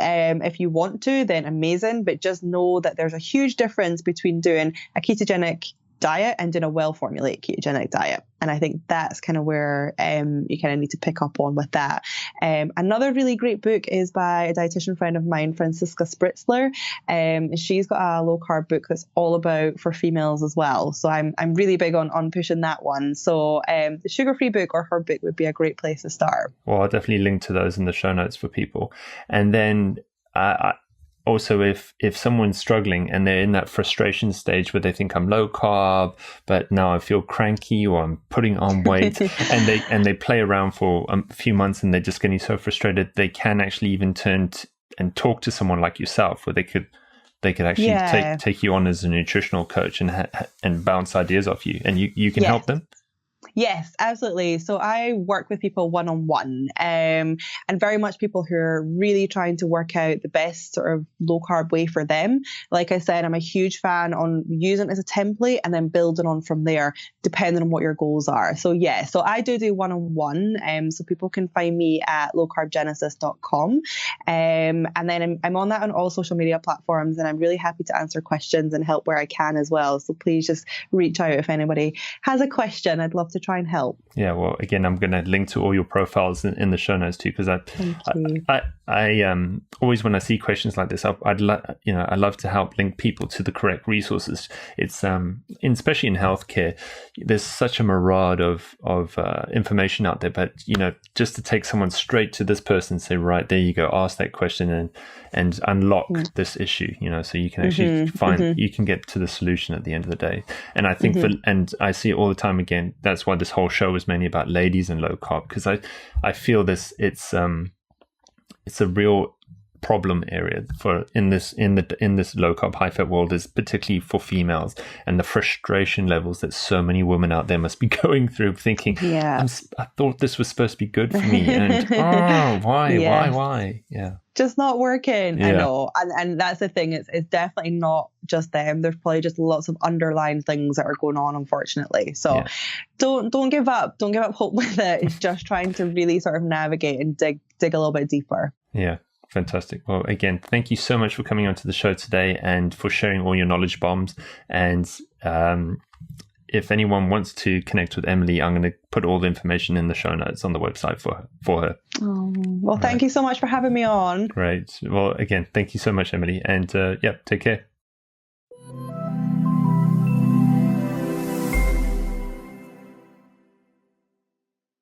If you want to, then amazing, but just know that there's a huge difference between doing a ketogenic diet and doing a well-formulated ketogenic diet. And I think that's kind of where you kind of need to pick up on with that. Another really great book is by a dietitian friend of mine, Franziska Spritzler. She's got a low-carb book that's all about for females as well. So I'm really big on pushing that one. So the sugar-free book or her book would be a great place to start. Well, I'll definitely link to those in the show notes for people. And then also, if someone's struggling and they're in that frustration stage where they think I'm low carb, but now I feel cranky or I'm putting on weight, and they play around for a few months and they're just getting so frustrated, they can actually even turn and talk to someone like yourself, where they could actually take you on as a nutritional coach and bounce ideas off you, and you can help them. Yes, absolutely. So I work with people one-on-one, and very much people who are really trying to work out the best sort of low carb way for them. Like I said, I'm a huge fan on using it as a template and then building on from there, depending on what your goals are. So so I do one-on-one. So people can find me at lowcarbgenesis.com. And then I'm on that on all social media platforms, and I'm really happy to answer questions and help where I can as well. So please just reach out if anybody has a question. I'd love to try and help. Yeah, well, again, I'm going to link to all your profiles in the show notes too, because I always, when I see questions like this, I love to help link people to the correct resources. It's especially in healthcare, there's such a mirage of information out there, but just to take someone straight to this person and say, right, there you go, ask that question and unlock this issue, so you can actually you can get to the solution at the end of the day. And I think and I see it all the time. Again, that's why this whole show is mainly about ladies and low carb, because I feel it's a real problem area in this low carb high fat world, is particularly for females, and the frustration levels that so many women out there must be going through, thinking, I thought this was supposed to be good for me, and why just not working. I know, and that's the thing, it's definitely not just them. There's probably just lots of underlying things that are going on, unfortunately. So don't give up hope with it. It's just trying to really sort of navigate and dig a little bit deeper. Fantastic. Well, again, thank you so much for coming onto the show today and for sharing all your knowledge bombs. And if anyone wants to connect with Emily, I'm going to put all the information in the show notes on the website for her. Oh, well, thank you so much for having me on. Great. Well, again, thank you so much, Emily. And take care.